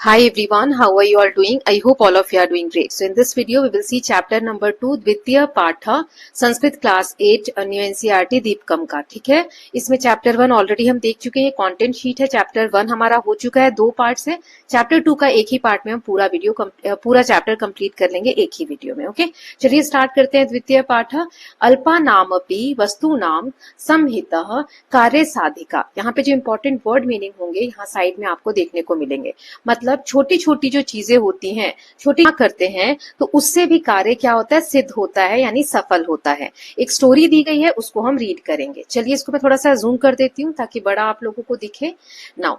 Hi everyone, how are you all doing? I hope all of you are doing great. So in this video, we will see chapter number 2, द्वितीय पाठ Sanskrit class 8 new NCERT दीपकम का। ठीक है, इसमें chapter 1 already हम देख चुके हैं, कंटेंट शीट है। चैप्टर 1 हमारा हो चुका है 2 पार्ट से। चैप्टर 2 का एक ही पार्ट में हम पूरा चैप्टर कंप्लीट कर लेंगे एक ही वीडियो में। ओके, चलिए स्टार्ट करते हैं। द्वितीय पाठ अल्पा नामपि वस्तु नाम संहितः कार्य साधिका। यहाँ पे जो इंपॉर्टेंट वर्ड मीनिंग होंगे यहाँ साइड में आपको देखने को मिलेंगे। मतलब छोटी छोटी जो चीजें होती हैं, छोटी करते हैं तो उससे भी कार्य क्या होता है, सिद्ध होता है, यानी सफल होता है। एक स्टोरी दी गई है, उसको हम रीड करेंगे। चलिए इसको मैं थोड़ा सा जूम कर देती हूँ ताकि बड़ा आप लोगों को दिखे। नाउ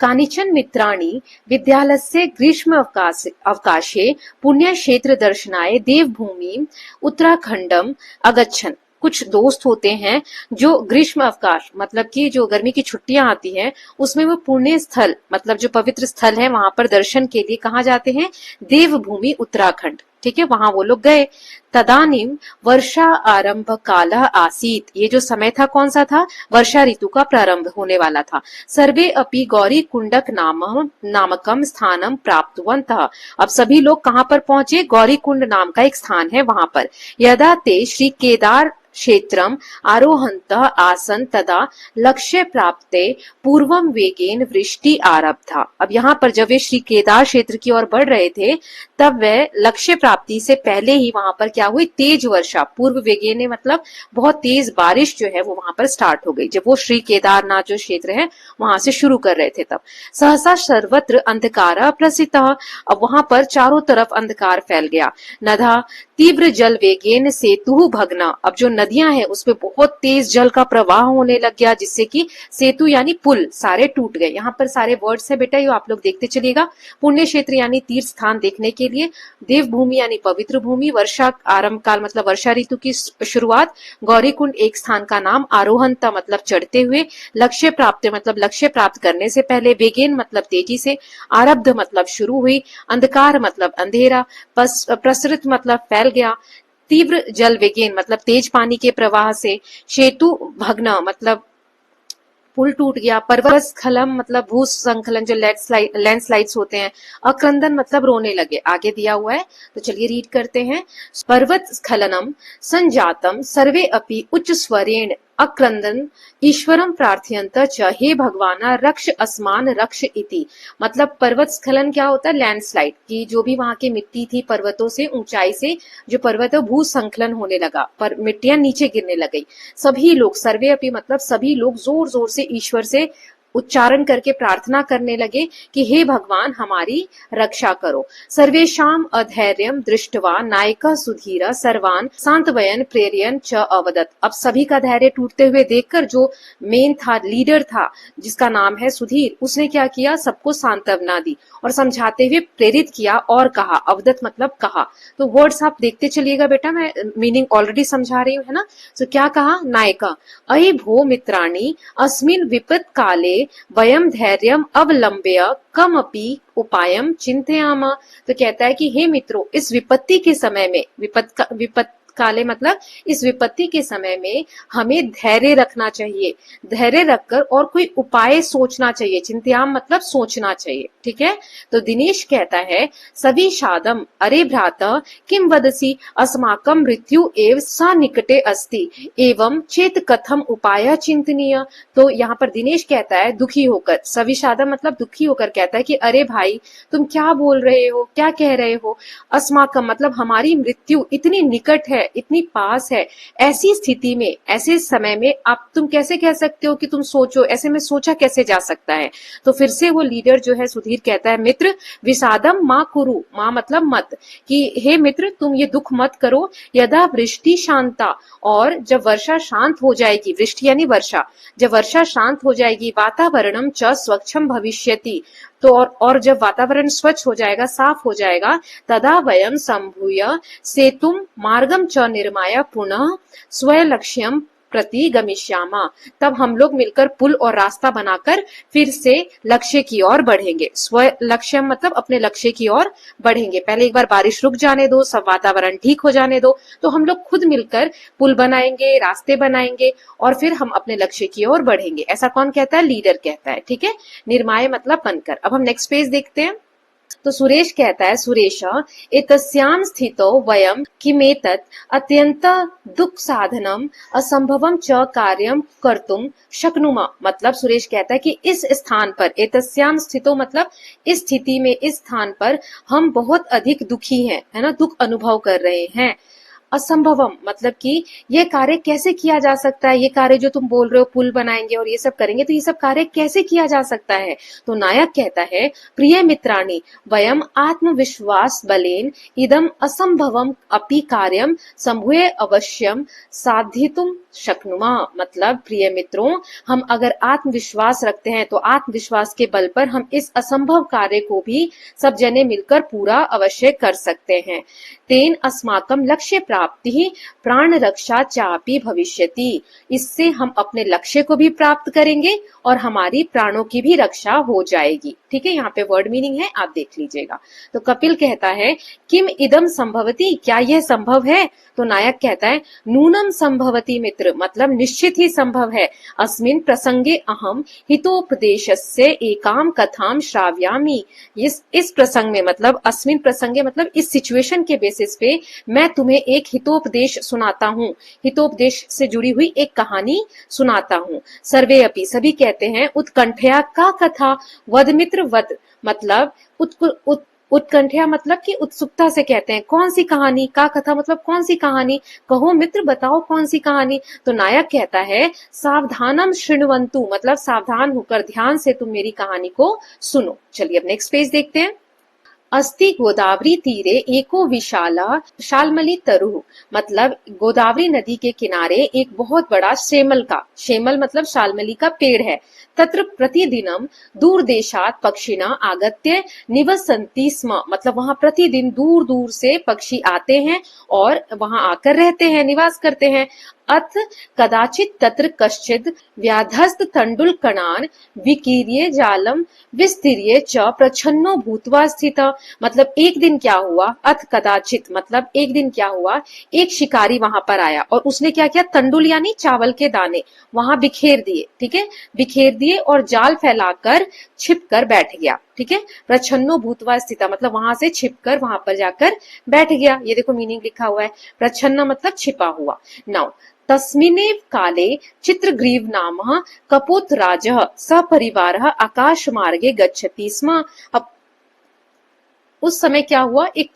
कानिचन मित्राणि विद्यालयस्य ग्रीष्म अवकाशे पुण्यक्षेत्र दर्शनाय देवभूमि उत्तराखंडम अगच्छन्। कुछ दोस्त होते हैं जो ग्रीष्म अवकाश मतलब कि जो गर्मी की छुट्टियां आती हैं उसमें वो पुण्य स्थल मतलब जो पवित्र स्थल है वहां पर दर्शन के लिए कहाँ जाते हैं, देवभूमि उत्तराखंड। ठीक है, वहां वो लोग गए। तदानीम वर्षा आरंभ काल आसीत। ये जो समय था कौन सा था, वर्षा ऋतु का प्रारंभ होने वाला था। सर्वे अपि गौरी कुंडक नामकम स्थानम प्राप्तवन्तः। अब सभी लोग कहाँ पर पहुंचे, गौरी कुंड नाम का एक स्थान है वहां पर। यदा ते श्री केदार क्षेत्रम आरोहन्तः आसन तदा लक्ष्य प्राप्ते पूर्वम वेगेन वृष्टि आरब्धा। अब यहाँ पर जब वे श्री केदार क्षेत्र की ओर बढ़ रहे थे तब वह लक्ष्य प्राप्ति से पहले ही वहां पर क्या हुई, तेज वर्षा। पूर्व वेगेन मतलब बहुत तेज बारिश जो है वो वहां पर स्टार्ट हो गई जब वो श्री केदारनाथ जो क्षेत्र है वहां से शुरू कर रहे थे तब। सहसा सर्वत्र अंधकार प्रसितः। अब वहां पर चारों तरफ अंधकार फैल गया। नधा तीव्र जल वेगेन सेतु भग्ना। अब जो नदियां हैं उसमें बहुत तेज जल का प्रवाह होने लग गया जिससे कि सेतु यानी पुल सारे टूट गए। यहाँ पर सारे वर्ड्स है बेटा, ये आप लोग देखते चलिएगा। पुण्य क्षेत्र यानी तीर्थ स्थान देखने के लिए, देवभूमि यानी पवित्र भूमि, वर्षा आरंभ काल मतलब वर्षा ऋतु की शुरुआत, गौरी कुंड एक स्थान का नाम, आरोहंता मतलब चढ़ते हुए, लक्ष्य प्राप्त मतलब लक्ष्य प्राप्त करने से पहले, वेगेन मतलब तेजी से, आरब्ध मतलब शुरू हुई, अंधकार मतलब अंधेरा, प्रसृत मतलब फैल गया, तीव्र जल वेगेन मतलब तेज पानी के प्रवाह से, सेतु भग्न मतलब पुल टूट गया, पर्वत स्खलन मतलब भूस्खलन जो लैंडस्लाइड्स होते हैं, अक्रंदन मतलब रोने लगे। आगे दिया हुआ है तो चलिए रीड करते हैं। पर्वत स्खलनम संजातम सर्वे अपि उच्च स्वरेण अक्रंदन ईश्वरम प्रार्थयंत च हे भगवान रक्ष अस्मान रक्ष इति। मतलब पर्वत स्खलन क्या होता है, लैंडस्लाइड की जो भी वहां की मिट्टी थी पर्वतों से ऊंचाई से जो पर्वत भूसंकलन होने लगा, पर मिट्टियां नीचे गिरने लगी। सभी लोग, सर्वे अपि मतलब सभी लोग जोर जोर से ईश्वर से उच्चारण करके प्रार्थना करने लगे कि हे भगवान हमारी रक्षा करो। सर्वेशाम अधैर्यम दृष्टवा नायका सुधीर सर्वान सांत्वयन प्रेरयन च अवदत। अब सभी का धैर्य टूटते हुए देखकर जो मेन था, लीडर था जिसका नाम है सुधीर, उसने क्या किया, सबको सांत्वना दी और समझाते हुए प्रेरित किया और कहा। अवदत मतलब कहा। तो वर्ड्स आप देखते चलिएगा बेटा, मैं मीनिंग ऑलरेडी समझा रही हूँ, है ना। तो क्या कहा, नायका अयि भो मित्राणि अस्मिन् विपत् काले वयम धैर्यम अवलंब्य कमपि उपायम चिंतयाम। तो कहता है कि हे मित्रों, इस विपत्ति के समय में, विपत्ति काले मतलब इस विपत्ति के समय में हमें धैर्य रखना चाहिए, धैर्य रखकर और कोई उपाय सोचना चाहिए। चिंतयाम मतलब सोचना चाहिए। ठीक है, तो दिनेश कहता है सभी शादम अरे भ्राता किम वदसी अस्माकम मृत्यु एव सा निकटे अस्ति एवं चेत कथम उपाय चिंतनीय। तो यहाँ पर दिनेश कहता है दुखी होकर, सभी शादम मतलब दुखी होकर कहता है कि अरे भाई तुम क्या बोल रहे हो, क्या कह रहे हो, अस्माकम मतलब हमारी मृत्यु इतनी निकट है, इतनी पास है। ऐसी स्थिति में, ऐसे समय में आप तुम कैसे कह सकते हो कि तुम सोचो, ऐसे में सोचा कैसे जा सकता है। तो फिर से वो लीडर जो है सुधीर कहता है मित्र विषादम मां कुरु, मां मतलब मत, कि हे मित्र तुम ये दुख मत करो। यदा वृष्टि शांता, और जब वर्षा शांत हो जाएगी, वृष्टि यानी वर्षा, जब वर्षा शांत हो जाएगी, वातावरणम च स्वच्छम भविष्यति, तो और जब वातावरण स्वच्छ हो जाएगा, साफ हो जाएगा, तदा वयम संभूय सेतुम मार्गम च निर्माय पुनः स्वलक्ष्यम प्रति गमिष्यामा। तब हम लोग मिलकर पुल और रास्ता बनाकर फिर से लक्ष्य की ओर बढ़ेंगे। स्व लक्ष्य मतलब अपने लक्ष्य की ओर बढ़ेंगे। पहले एक बार बारिश रुक जाने दो, सब वातावरण ठीक हो जाने दो, तो हम लोग खुद मिलकर पुल बनाएंगे, रास्ते बनाएंगे और फिर हम अपने लक्ष्य की ओर बढ़ेंगे। ऐसा कौन कहता है, लीडर कहता है। ठीक है, निर्माय मतलब बनकर। अब हम नेक्स्ट पेज देखते हैं। तो सुरेश कहता है, सुरेश एतस्यां स्थितौ वयम किमेतत् अत्यंत दुख साधनम असंभवम च कार्यम कर्तुम शक्नुमा। मतलब सुरेश कहता है कि इस स्थान पर, एतस्यां स्थितो मतलब इस स्थिति में, इस स्थान पर हम बहुत अधिक दुखी हैं, है ना, दुख अनुभव कर रहे हैं। असंभवम मतलब कि ये कार्य कैसे किया जा सकता है, ये कार्य जो तुम बोल रहे हो पुल बनाएंगे और ये सब करेंगे, तो ये सब कार्य कैसे किया जा सकता है। तो नायक कहता है, प्रिय मित्राणि वयम आत्मविश्वास बलेन इदम असंभवम अपि कार्यम संभूय अवश्यम साधितुम शक्नुमा। मतलब प्रिय मित्रों, हम अगर आत्मविश्वास रखते हैं तो आत्मविश्वास के बल पर हम इस असंभव कार्य को भी सब जने मिलकर पूरा अवश्य कर सकते हैं। तेन अस्माकम लक्ष्य प्राप्ति प्राण रक्षा चापि भविष्यति। इससे हम अपने लक्ष्य को भी प्राप्त करेंगे और हमारी प्राणों की भी रक्षा हो जाएगी। ठीक है, यहाँ पे वर्ड मीनिंग है, आप देख लीजिएगा। तो कपिल कहता है, किम इदम संभवती, क्या यह संभव है। तो नायक कहता है, नूनम संभवती मित्र, मतलब निश्चित ही संभव है। अस्मिन् प्रसंगे अहम हितोपदेशस्य एकाम कथाम श्राव्यामि। इस प्रसंग में, मतलब अस्मिन् प्रसंगे मतलब इस सिचुएशन के बेसिस पे मैं तुम्हें एक हितोपदेश सुनाता हूँ, हितोपदेश से जुड़ी हुई एक कहानी सुनाता हूँ। सर्वे अपि, सभी कहते हैं, उत्कंठया का कथा वद मित्र वद, मतलब उत्कंठया मतलब कि उत्सुकता से कहते हैं, कौन सी कहानी, का कथा मतलब कौन सी कहानी, कहो मित्र बताओ कौन सी कहानी। तो नायक कहता है, सावधानम शृण्वन्तु, मतलब सावधान होकर ध्यान से तुम मेरी कहानी को सुनो। चलिए अब नेक्स्ट पेज देखते हैं। अस्ति गोदावरी तीरे एको विशाला शालमली तरु, मतलब गोदावरी नदी के किनारे एक बहुत बड़ा शेमल का, शेमल मतलब शालमली का पेड़ है। तत्र प्रतिदिनम दूर देशात पक्षिणा आगत्य निवसन्ति स्म, मतलब वहां प्रतिदिन दूर दूर से पक्षी आते हैं और वहां आकर रहते हैं, निवास करते हैं। अथ कदाचित तत्र कश्चिद व्याधस्त तंडुल कणान विकीर्य जालम विस्तीर्य च प्रच्छन्नो भूत्वा स्थित। मतलब एक दिन क्या हुआ, अथ कदाचित मतलब एक दिन क्या हुआ, एक शिकारी वहां पर आया और उसने क्या किया, तंडुल यानी चावल के दाने वहां बिखेर दिए। ठीक है, बिखेर दिए और जाल फैलाकर छिपकर बैठ गया। ठीक है, प्रच्छन्नो भूत्वा स्थिता मतलब वहां से छिपकर वहां पर जाकर बैठ गया। ये देखो मीनिंग लिखा हुआ है, प्रच्छन्न मतलब छिपा हुआ। नाउ तस्मिन्नेव काले चित्रग्रीव नामः कपोतराजः सपरिवारः आकाशमार्गे गच्छति स्म। अब उस समय क्या हुआ, एक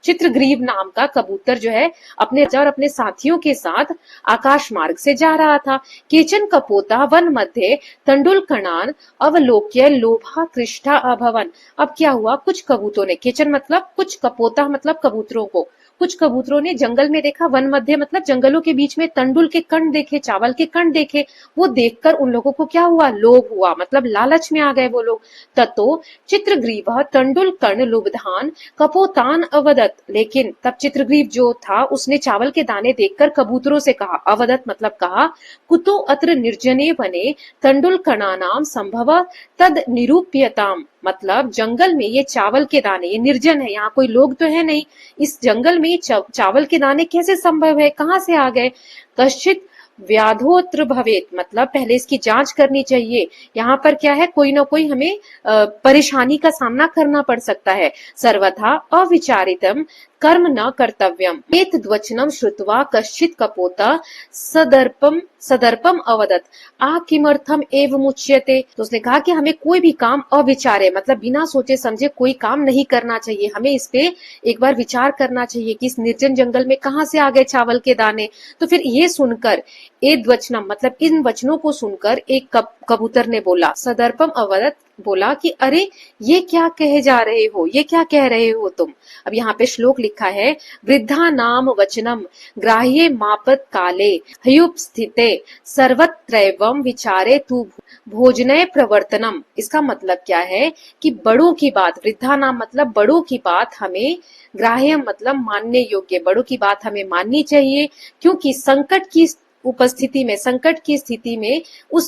चित्रग्रीव नाम का कबूतर जो है अपने साथियों के साथ आकाश मार्ग से जा रहा था। केचन कपोता वन मध्य तंडुल कणान अवलोक्य लोभा कृष्ठा अभवन। अब क्या हुआ, कुछ कबूतरों ने, केचन मतलब कुछ, कपोता मतलब कबूतरों को, कुछ कबूतरों ने जंगल में देखा, वन मध्य मतलब जंगलों के बीच में तंडुल के कण देखे, चावल के कण देखे। वो देखकर उन लोगों को क्या हुआ, लोभ हुआ, मतलब लालच में आ गए वो लोग। ततो चित्रग्रीव तंडुल कण लुब्धान कपोतान अवदत। लेकिन तब चित्रग्रीव जो था उसने चावल के दाने देखकर कबूतरों से कहा, अवदत मतलब कहा, कुतो अत्र निर्जने वने तंडुल कणानाम संभव तद निरूप्यताम। मतलब जंगल में ये चावल के दाने, ये निर्जन है, यहाँ कोई लोग तो है नहीं, इस जंगल में चावल के दाने कैसे संभव है, कहाँ से आ गए। कश्चित व्याधोत्र भवेत मतलब पहले इसकी जांच करनी चाहिए। यहाँ पर क्या है, कोई ना कोई हमें परेशानी का सामना करना पड़ सकता है। सर्वथा अविचारितम कर्म न कर्तव्यम एतद्वचनम श्रुत्वा कश्चित कपोता सदर्पम अवदत आ किमर्थम एव मुच्यते। तो उसने कहा कि हमें कोई भी काम अविचारे मतलब बिना सोचे समझे कोई काम नहीं करना चाहिए, हमें इस पे एक बार विचार करना चाहिए कि इस निर्जन जंगल में कहाँ से आ गए चावल के दाने। तो फिर ये सुनकर एतद्वचनम मतलब इन वचनों को सुनकर एक कबूतर ने बोला, सदर्पम अवदत बोला कि अरे ये क्या कहे जा रहे हो, ये क्या कह रहे हो तुम। अब यहाँ पे श्लोक लिखा है, वृद्धा नाम वचनम ग्राह्ये मापत काले हयुपस्थिते सर्वत्रैवं विचारे तु भोजने प्रवर्तनम। इसका मतलब क्या है कि बड़ों की बात, वृद्धा नाम मतलब बड़ों की बात हमें, ग्राह्य मतलब मानने योग्य, बड़ों की बात हमें माननी चाहिए, क्योंकि संकट की उपस्थिति में, संकट की स्थिति में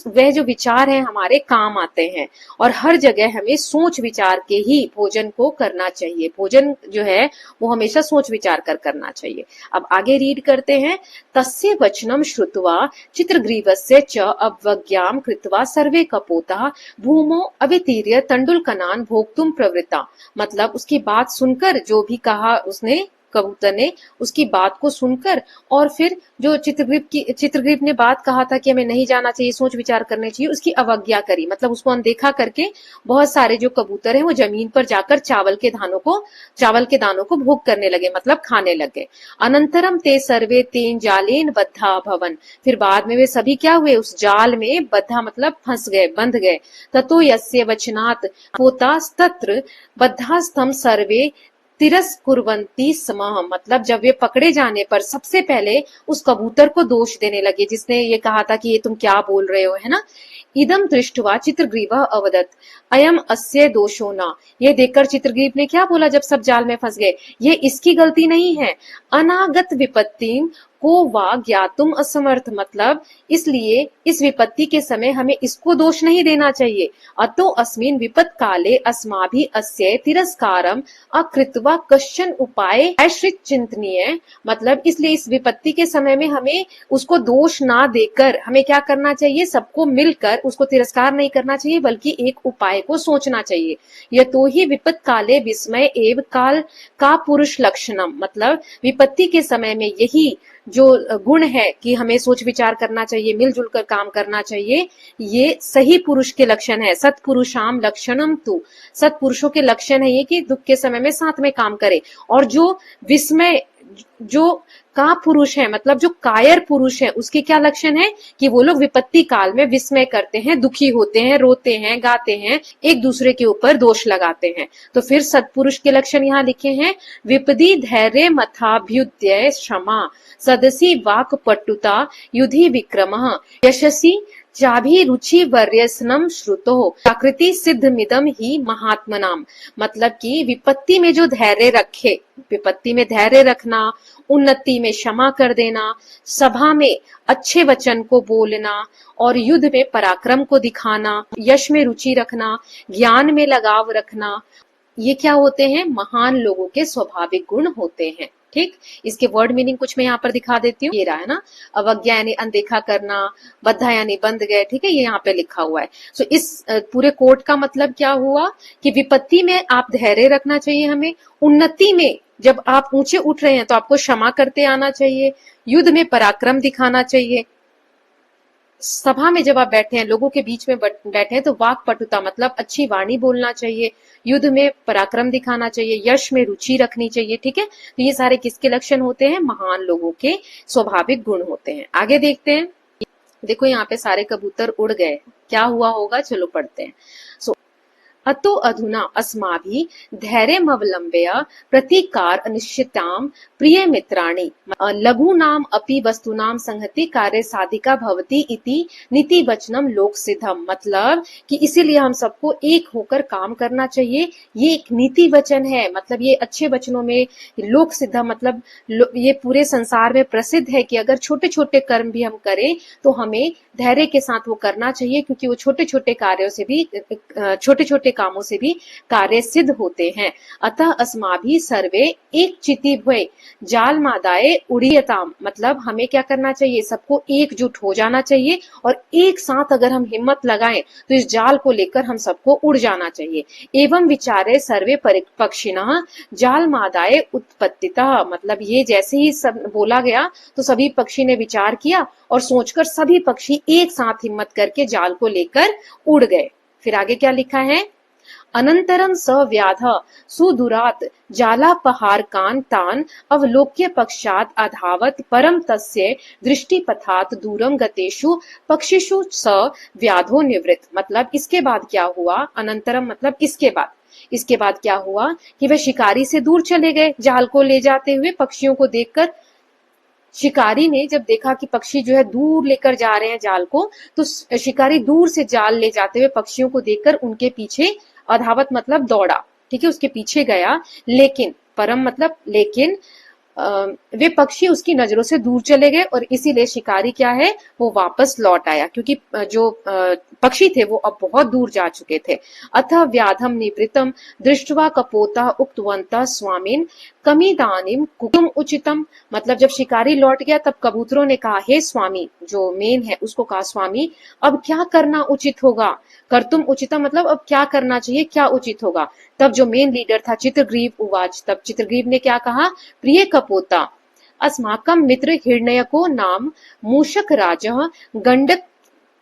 वह जो विचार है हमारे काम आते हैं। और हर जगह हमें सोच विचार के ही भोजन को करना चाहिए। भोजन जो है वो हमेशा सोच विचार कर करना चाहिए। अब आगे रीड करते हैं। तस्य वचनम श्रुत्वा चित्रग्रीवस्य च अवज्ञाम कृत्वा सर्वे कपोता भूमो अवितीर्य तंडुलकनान भोक्तुम प्रवृत्ता। मतलब उसकी बात सुनकर, जो भी कहा उसने कबूतर ने, उसकी बात को सुनकर, और फिर जो चित्रग्रीव ने बात कहा था कि हमें नहीं जाना चाहिए, सोच विचार करने चाहिए, उसकी अवज्ञा करी। मतलब उसको अनदेखा करके बहुत सारे जो कबूतर हैं वो जमीन पर जाकर चावल के दानों को भोग करने लगे, मतलब खाने लगे। अनंतरम ते सर्वे तेन जालेन बद्धा भवन। फिर बाद में वे सभी क्या हुए, उस जाल में बद्धा मतलब फंस गए, बंध गए। ततो यस्य वचनात् पोतास्तत्र बद्धास्तम सर्वे तिरस्कुर्वन्ति स्म। मतलब जब वे पकड़े जाने पर सबसे पहले उस कबूतर को दोष देने लगे, जिसने ये कहा था कि ये तुम क्या बोल रहे हो, है ना। इदम दृष्टवा चित्रग्रीवः अवदत् अयम अस्य दोषो न। ये देखकर चित्रग्रीव ने क्या बोला जब सब जाल में फंस गए, ये इसकी गलती नहीं है। अनागत विपत्तिम को वा ज्ञातुम असमर्थ। मतलब इसलिए इस विपत्ति के समय हमें इसको दोष नहीं देना चाहिए। अतो अस्मिन् विपत् काले अस्माभि अस्य तिरस्कारम अकृत्वा कश्चन उपाय आश्रित चिंतनीय। मतलब इसलिए इस विपत्ति के समय में हमें उसको दोष ना देकर हमें क्या करना चाहिए, सबको मिलकर उसको तिरस्कार नहीं करना चाहिए, बल्कि एक उपाय को सोचना चाहिए। यह तो ही विपत् काले विस्मय एव काल का पुरुष लक्षणम। मतलब विपत्ति के समय में यही जो गुण है कि हमें सोच विचार करना चाहिए, मिलजुल कर काम करना चाहिए, ये सही पुरुष के लक्षण है। सत्पुरुषाम लक्षणम तु। सत्पुरुषों के लक्षण है ये कि दुख के समय में साथ में काम करे। और जो विस्मय, जो का पुरुष है, मतलब जो कायर पुरुष है, उसके क्या लक्षण है कि वो लोग विपत्ति काल में विस्मय करते हैं, दुखी होते हैं, रोते हैं, गाते हैं, एक दूसरे के ऊपर दोष लगाते हैं। तो फिर सत्पुरुष के लक्षण यहाँ लिखे हैं। विपदी धैर्य मथाभ्युदय क्षमा सदसी वाक पटुता युधि विक्रमः यशसी चाभी रुचि वर्यसनम श्रुतो प्रकृति सिद्ध मिदम ही महात्मनाम। मतलब कि विपत्ति में जो धैर्य रखे, विपत्ति में धैर्य रखना, उन्नति में क्षमा कर देना, सभा में अच्छे वचन को बोलना, और युद्ध में पराक्रम को दिखाना, यश में रुचि रखना, ज्ञान में लगाव रखना, ये क्या होते हैं, महान लोगों के स्वाभाविक गुण होते हैं। ठीक, इसके वर्ड मीनिंग कुछ मैं यहाँ पर दिखा देती हूँ। ये रहा है ना, अवज्ञा यानी अनदेखा करना, बद्धा यानी बंध गए। ठीक है, ये यहाँ पे लिखा हुआ है। सो इस पूरे कोट का मतलब क्या हुआ कि विपत्ति में आप धैर्य रखना चाहिए हमें, उन्नति में जब आप ऊंचे उठ रहे हैं तो आपको क्षमा करते आना चाहिए, युद्ध में पराक्रम दिखाना चाहिए, सभा में जब आप बैठे हैं, लोगों के बीच में बैठे हैं तो वाक पटुता मतलब अच्छी वाणी बोलना चाहिए, युद्ध में पराक्रम दिखाना चाहिए, यश में रुचि रखनी चाहिए। ठीक है, तो ये सारे किसके लक्षण होते हैं, महान लोगों के स्वाभाविक गुण होते हैं। आगे देखते हैं। देखो यहाँ पे सारे कबूतर उड़ गए, क्या हुआ होगा, चलो पढ़ते हैं। अतो अधुना अस्माभि धैर्यमवलम्ब्य प्रतीकार अनिश्चिताम प्रिय मित्राणि लघूनाम अपि वस्तुनाम संहति कार्य साधिका भवति इति नीति वचनम लोक सिद्धम। मतलब कि इसीलिए हम सबको एक होकर काम करना चाहिए, ये एक नीति वचन है। मतलब ये अच्छे वचनों में लोक सिद्धम, मतलब ये पूरे संसार में प्रसिद्ध है कि अगर छोटे छोटे कर्म भी हम करें तो हमें धैर्य के साथ वो करना चाहिए, क्योंकि वो छोटे छोटे कार्यों से भी, छोटे छोटे कामों से भी कार्य सिद्ध होते हैं। अतः अस्माभि सर्वे एक चिति भय जाल मादाए उड़ियताम। मतलब हमें क्या करना चाहिए, सबको एकजुट हो जाना चाहिए, और एक साथ अगर हम हिम्मत लगाएं तो इस जाल को लेकर हम सबको उड़ जाना चाहिए। एवं विचारे सर्वे पक्षिणः जाल मादाए उत्पत्तितः। मतलब ये जैसे ही सब बोला गया तो सभी पक्षी ने विचार किया और सोचकर सभी पक्षी एक साथ हिम्मत करके जाल को लेकर उड़ गए। फिर आगे क्या लिखा है, अनंतरम स व्याध सुदूरात जालापहारकान तान अवलोक्य पश्चात अधावत परम तस्य दृष्टिपथात दूरम गतेषु पक्षिषु स व्याधो निवृत्त। मतलब इसके बाद क्या हुआ, अनंतरम मतलब इसके बाद क्या हुआ कि वह शिकारी से दूर चले गए, जाल को ले जाते हुए पक्षियों को देखकर। शिकारी ने जब देखा कि पक्षी जो है दूर लेकर जा रहे हैं जाल को, तो शिकारी दूर से जाल ले जाते हुए पक्षियों को देखकर उनके पीछे, अधावत मतलब दौड़ा, ठीक है, उसके पीछे गया। लेकिन परम मतलब लेकिन वे पक्षी उसकी नजरों से दूर चले गए और इसीलिए शिकारी क्या है वो वापस लौट आया, क्योंकि जो पक्षी थे वो अब बहुत दूर जा चुके थे। अतः व्याधम निवृत्तम दृष्ट्वा कपोता उक्तवन्तः स्वामिन् कमिदानीं कुतुम उचितम। मतलब जब शिकारी लौट गया तब कबूतरों ने कहा, हे स्वामी, जो मेन है उसको कहा, स्वामी अब क्या करना उचित होगा। कर्तुम उचितम मतलब अब क्या करना चाहिए, क्या उचित होगा। तब जो मेन लीडर था चित्रग्रीव उवाच, तब चित्रग्रीव ने क्या कहा, प्रिय कपोता अस्माकं मित्र हिरण्यको नाम मूषक राजः गंडक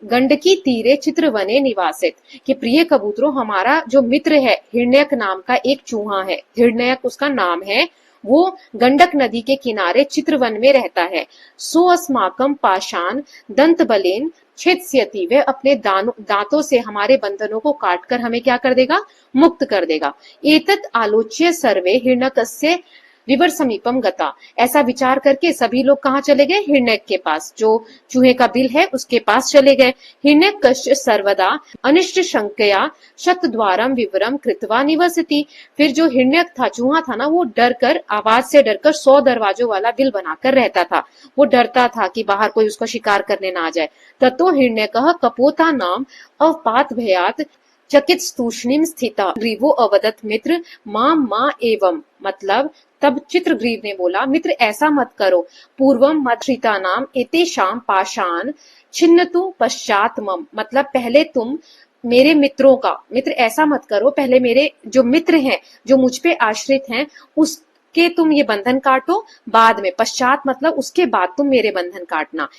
गंडकी तीरे चित्रवने निवासित, कि प्रिय कबूतरों हमारा जो मित्र है हिरण्यक नाम का एक चूहा है, हिरण्यक उसका नाम है, वो गंडक नदी के किनारे चित्रवन में रहता है। सो अस्माकम पाषाण दंत बलेन छेदस्यति, वह अपने दांतों से हमारे बंधनों को काटकर हमें क्या कर देगा, मुक्त कर देगा। एतत् आलोच्य सर्वे हिरण्यकस्य विवर समीपम गता, ऐसा विचार करके सभी लोग कहाँ चले गए, हिरण्यक के पास, जो चूहे का बिल है उसके पास चले गए। हिरण्यकस्य सर्वदा अनिष्ट शंकया शतद्वारम विवरम कृत्वा निवसति, फिर जो हिरण्यक था, चूहा था ना, वो डरकर, आवाज से डरकर 100 दरवाजों वाला बिल बनाकर रहता था। वो डरता था कि बाहर कोई उसका शिकार करने ना आ जाए। ततो हिरण्यकः कपोता नाम अवपात भयात चकित तूष्णीम स्थिता ग्रीवो अवदत मित्र मां एवं, मतलब तब चित्रग्रीव ने बोला, मित्र ऐसा मत करो, पूर्वम मत्श्रिता नाम एतेषां पाषाण छिन्नतु पश्चात मम, मतलब पहले तुम मेरे मित्रों का, मित्र ऐसा मत करो, पहले मेरे जो मित्र हैं, जो मुझ पे आश्रित हैं, उसके तुम ये बंधन काटो, बाद में, पश्चात मतलब उसके बाद तुम मेरे बंधन काटना।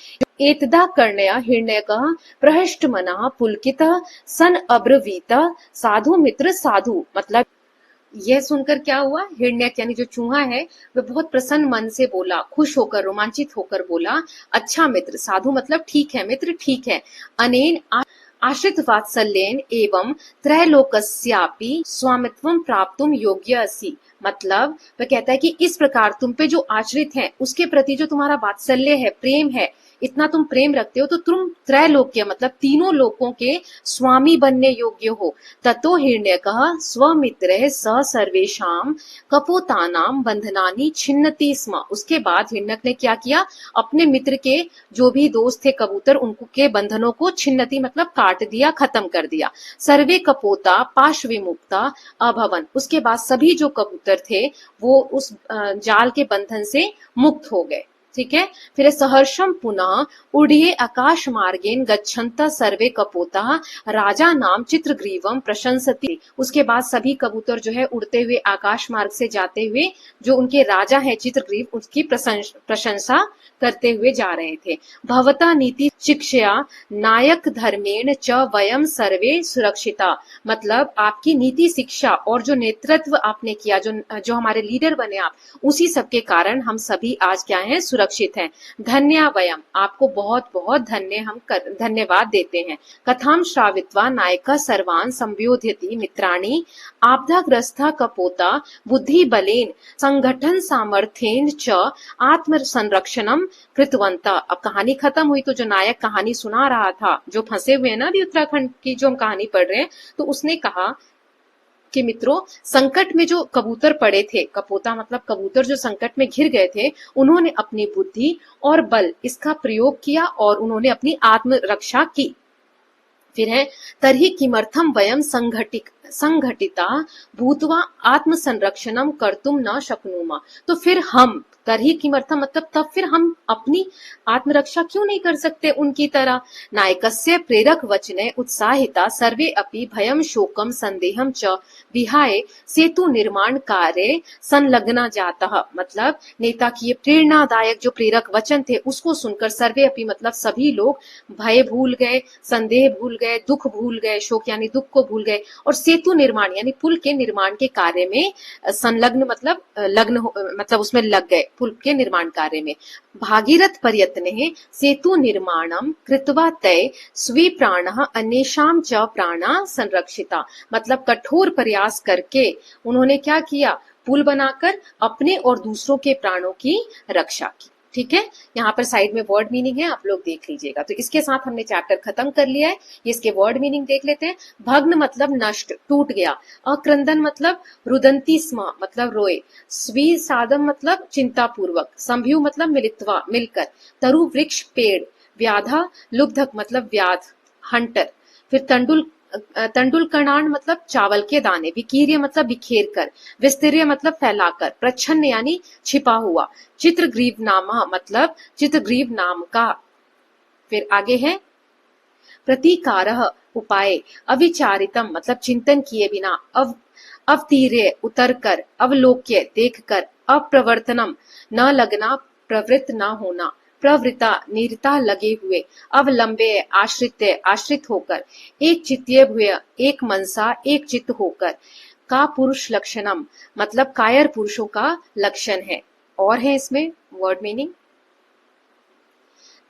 एतदा कर्णया हिरण्यकः प्रहष्टमनः पुलकितः सन अब्रवीत साधु मित्र साधु, मतलब यह सुनकर क्या हुआ, हिरण्यक यानी जो चूहा है वह बहुत प्रसन्न मन से बोला, खुश होकर, रोमांचित होकर बोला, अच्छा मित्र, साधु मतलब ठीक है, मित्र ठीक है। अनेन आश्रित वात्सल्येन एवं त्रैलोकस्यापि स्वामित्वं प्राप्तुम योग्य असि, मतलब वह कहता है कि इस प्रकार तुम पे जो आश्रित हैं उसके प्रति जो तुम्हारा वात्सल्य है, प्रेम है, इतना तुम प्रेम रखते हो तो तुम त्रैलोक्य मतलब तीनों लोकों के स्वामी बनने योग्य हो। ततो हिरण्यकः स्वमित्रैः सह सर्वेषां कपोतानां बंधनानि छिन्नति स्म, उसके बाद हिरण्यक ने क्या किया, अपने मित्र के जो भी दोस्त थे कबूतर, उनके बंधनों को छिन्नति मतलब काट दिया, खत्म कर दिया। सर्वे कपोता पाशविमुक्ता अभवन, उसके बाद सभी जो कबूतर थे वो उस जाल के बंधन से मुक्त हो गए। ठीक है, फिर सहर्षम पुनः उड़िये आकाश मार्गेन गच्छन्ता सर्वे कपोता राजा नाम चित्रग्रीवम प्रशंसति, उसके बाद सभी कबूतर जो है उड़ते हुए आकाश मार्ग से जाते हुए जो उनके राजा है चित्रग्रीव, उसकी प्रशंसा करते हुए जा रहे थे। भवता नीति शिक्षया नायक धर्मेण च वयम सर्वे सुरक्षिता, मतलब आपकी नीति शिक्षा और जो नेतृत्व आपने किया, जो हमारे लीडर बने आप, उसी सब के कारण हम सभी आज क्या हैं, सुरक्षित हैं। धन्या वयम, आपको बहुत बहुत धन्यवाद देते हैं। कथाम श्रावित्वा नायक सर्वान् संबोधयति मित्राणि आपदाग्रस्ता कपोता बुद्धि बलेन संगठन सामर्थ्येन च आत्म संरक्षणम कृतवंता। अब कहानी खत्म हुई तो जो नायक कहानी सुना रहा था, जो फंसे हुए हैं ना अभी उत्तराखंड की जो हम कहानी पढ़ रहे हैं, तो उसने कहा कि मित्रों, संकट में जो कबूतर पड़े थे, कपोता मतलब कबूतर जो संकट में घिर गए थे, उन्होंने अपनी बुद्धि और बल इसका प्रयोग किया और उन्होंने अपनी आत्म रक्षा की। फिर है तर्हि किमर्थम वयम संघटिता भूत्वा आत्म संरक्षणम कर्तुम न शक्नुमा, तो फिर हम, तर्हि किमर्थम मतलब तब फिर हम अपनी आत्मरक्षा क्यों नहीं कर सकते उनकी तरह। नायकस्य प्रेरक वचने उत्साहिता सर्वे अपि भयम शोकम संदेहम च विहाय सेतु निर्माण कार्य संलग्ना जाता, मतलब नेता की ये प्रेरणादायक जो प्रेरक वचन थे उसको सुनकर सर्वे अपि मतलब सभी लोग भय भूल गए, संदेह भूल गए, दुख भूल गए, शोक यानी दुख को भूल गए, और सेतु निर्माण यानी पुल के निर्माण के कार्य में संलग्न मतलब मतलब उसमें लग गए, पुल के निर्माण कार्य में। भागीरथ प्रयत्ने सेतु निर्माणम कृत्वा तय स्वी प्राणः अन्येषां च प्राणा संरक्षिता, मतलब कठोर प्रयास करके उन्होंने क्या किया, पुल बनाकर अपने और दूसरों के प्राणों की रक्षा की। ठीक है, यहाँ पर साइड में वर्ड मीनिंग है, आप लोग देख लीजिएगा। तो इसके साथ हमने चैप्टर खत्म कर लिया है। ये इसके वर्ड मीनिंग देख लेते हैं। भग्न मतलब नष्ट, टूट गया। अक्रंदन मतलब रुदंती स्म मतलब रोए। स्वीसादम मतलब चिंतापूर्वक। संभ्यू मतलब मिलित्वा मिलकर। तरु वृक्ष पेड़। व्याधा लुब्धक मतलब व्याध हंटर। फिर तंडुलकर्णाण मतलब चावल के दाने। विकीर्य मतलब बिखेर कर। विस्तीर्य मतलब फैलाकर। प्रच्छन्न यानी छिपा हुआ। चित्रग्रीवनामा मतलब चित्रग्रीव नाम का। फिर आगे है प्रतिकारः उपाय। अविचारितम मतलब चिंतन किए बिना। अवतीर्य उतर कर। अवलोक्य देख कर। अप्रवर्तनम न लगना प्रवृत्त न होना। प्रवृत्ता निरता लगे हुए। अवलंबे आश्रित आश्रित होकर। एक चित्तीय भूय एक मनसा एक चित्त होकर। का पुरुष लक्षणम मतलब कायर पुरुषों का लक्षण है। और है इसमें वर्ड मीनिंग।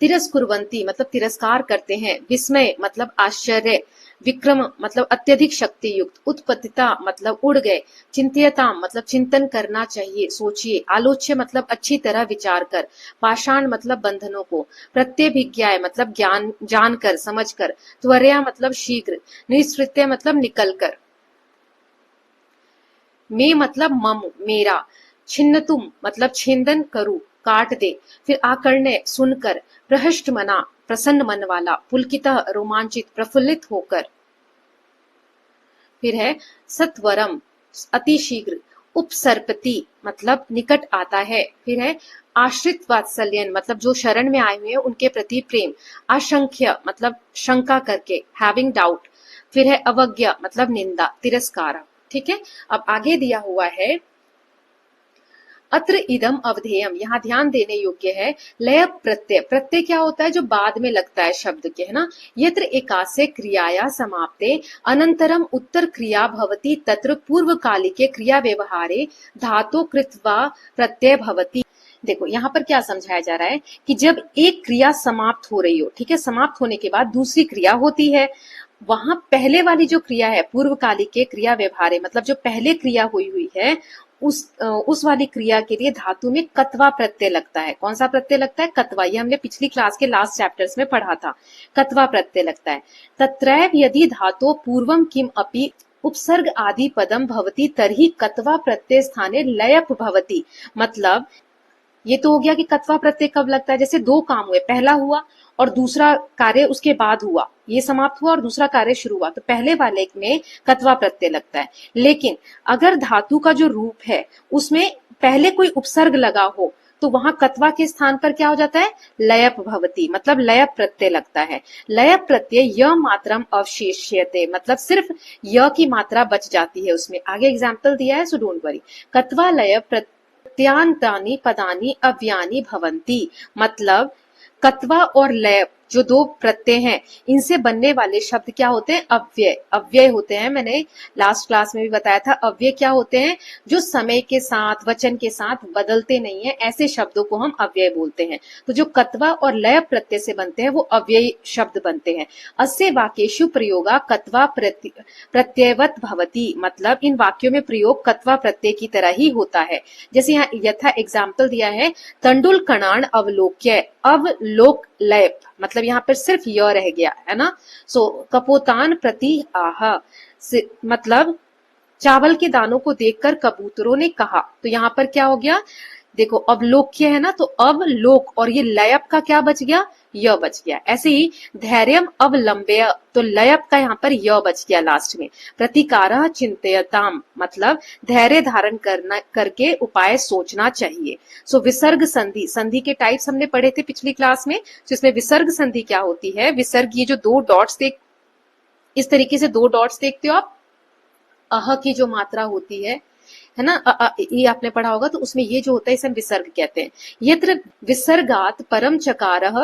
तिरस्कुर्वन्ति मतलब तिरस्कार करते हैं। विस्मय मतलब आश्चर्य। विक्रम मतलब अत्यधिक शक्ति युक्त। उत्पत्तिता मतलब उड़ गए। चिंत्यता मतलब चिंतन करना चाहिए, सोचिए। आलोच्य मतलब अच्छी तरह विचार कर। पाषाण मतलब बंधनों को। प्रत्यभिज्ञाय मतलब ज्ञान जानकर समझकर। त्वरया मतलब शीघ्र। निःसृत्य मतलब निकल कर। मे मतलब मम मेरा। छिन्नतुम मतलब छेदन करूं काट दे। फिर आकर्ण्य सुनकर। प्रहष्ट मना प्रसन्न मन वाला। पुलकितः रोमांचित प्रफुल्लित होकर। फिर है सत्वरम अति शीघ्र। उपसर्पति मतलब निकट आता है। फिर है आश्रित वात्सल्यन मतलब जो शरण में आए हुए हैं उनके प्रति प्रेम। आशंक्य मतलब शंका करके, हैविंग डाउट। फिर है अवज्ञा मतलब निंदा तिरस्कार। ठीक है, अब आगे दिया हुआ है अत्र इदम अवधेयम, यहाँ ध्यान देने योग्य है। लय प्रत्यय, प्रत्यय क्या होता है जो बाद में लगता है शब्द के, है ना। यत्र एकासे क्रियाया समाप्ते अनंतरम उत्तर क्रिया भवति तत्र पूर्वकालिके क्रिया व्यवहारे धातु कृत्वा प्रत्यय भवति। देखो यहाँ पर क्या समझाया जा रहा है कि जब एक क्रिया समाप्त हो रही हो, ठीक है, समाप्त होने के बाद दूसरी क्रिया होती है, वहां पहले वाली जो क्रिया है पूर्वकालिक के क्रिया व्यवहारे मतलब जो पहले क्रिया हुई है उस वाली क्रिया के लिए धातु में कत्वा प्रत्यय लगता है। कौन सा प्रत्यय लगता है? कत्वा। ये हमने पिछली क्लास के लास्ट चैप्टर्स में पढ़ा था। कत्वा प्रत्यय लगता है। तत्रैव यदि धातो पूर्वम किम अपि उपसर्ग आदि पदम भवति तर्हि कत्वा प्रत्यय स्थाने लयप भवति। मतलब ये तो हो गया कि कत्वा प्रत्यय कब लगता है, जैसे दो काम हुए, पहला हुआ और दूसरा कार्य उसके बाद हुआ, ये समाप्त हुआ और दूसरा कार्य शुरू हुआ, तो पहले वाले में कत्वा प्रत्यय लगता है। लेकिन अगर धातु का जो रूप है उसमें पहले कोई उपसर्ग लगा हो तो वहां कत्वा के स्थान पर क्या हो जाता है? लयप भवति, मतलब लयप प्रत्यय लगता है। लयप प्रत्यय य मात्रम अवशेष्यते, मतलब सिर्फ य की मात्रा बच जाती है उसमें। आगे एग्जाम्पल दिया है, सो डोंट वरी। कत्वा लय प्रत्यांतानि पदानि अव्यानि भवन्ति, मतलब कत्वा और लय जो दो प्रत्यय हैं इनसे बनने वाले शब्द क्या होते हैं? अव्यय। अव्यय होते हैं, मैंने लास्ट क्लास में भी बताया था। अव्यय क्या होते हैं? जो समय के साथ वचन के साथ बदलते नहीं है, ऐसे शब्दों को हम अव्यय बोलते हैं। तो जो कत्वा और लय प्रत्यय से बनते हैं वो अव्यय शब्द बनते हैं। अस्य वाक्येषु प्रयोगा कत्वा प्रत्ययवत भवति, मतलब इन वाक्यों में प्रयोग कत्वा प्रत्यय की तरह ही होता है। जैसे यहाँ यथा एग्जाम्पल दिया है, तंडुल कणान अवलोक्य, अवलोक लय, मतलब यहाँ पर सिर्फ य रह गया है ना। सो कपोतान प्रति आह, मतलब चावल के दानों को देखकर कबूतरों ने कहा। तो यहाँ पर क्या हो गया? देखो अवलोक्य है ना, तो अवलोक और ये लयप का क्या बच गया? य बच गया। ऐसे ही धैर्यम अवलंब्य, तो लयप का यहाँ पर य बच गया लास्ट में। प्रतिकारः चिंतयताम, मतलब धैर्य धारण करना करके उपाय सोचना चाहिए। सो विसर्ग संधि, संधि के टाइप्स हमने पढ़े थे पिछली क्लास में। तो इसमें विसर्ग संधि क्या होती है? विसर्ग, ये जो दो डॉट्स इस तरीके से दो डॉट्स देखते हो आप, अह की जो मात्रा होती है ना, ये आपने पढ़ा होगा, तो उसमें ये जो होता है इसे हम विसर्ग कहते हैं। यत्र विसर्गात परम चकारः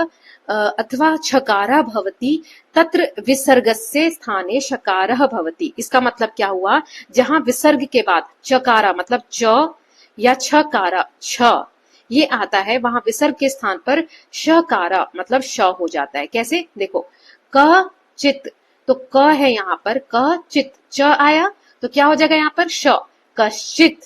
अथवा छकारः भवति तत्र विसर्गस्य स्थाने शकारः भवति। इसका मतलब क्या हुआ? जहां विसर्ग के बाद चकारा मतलब च या छकारा छ ये आता है, वहां विसर्ग के स्थान पर शकारा मतलब श हो जाता है। कैसे? देखो क चित, तो क है यहाँ पर, क चित, च आया तो क्या हो जाएगा यहाँ पर? श। कश्चित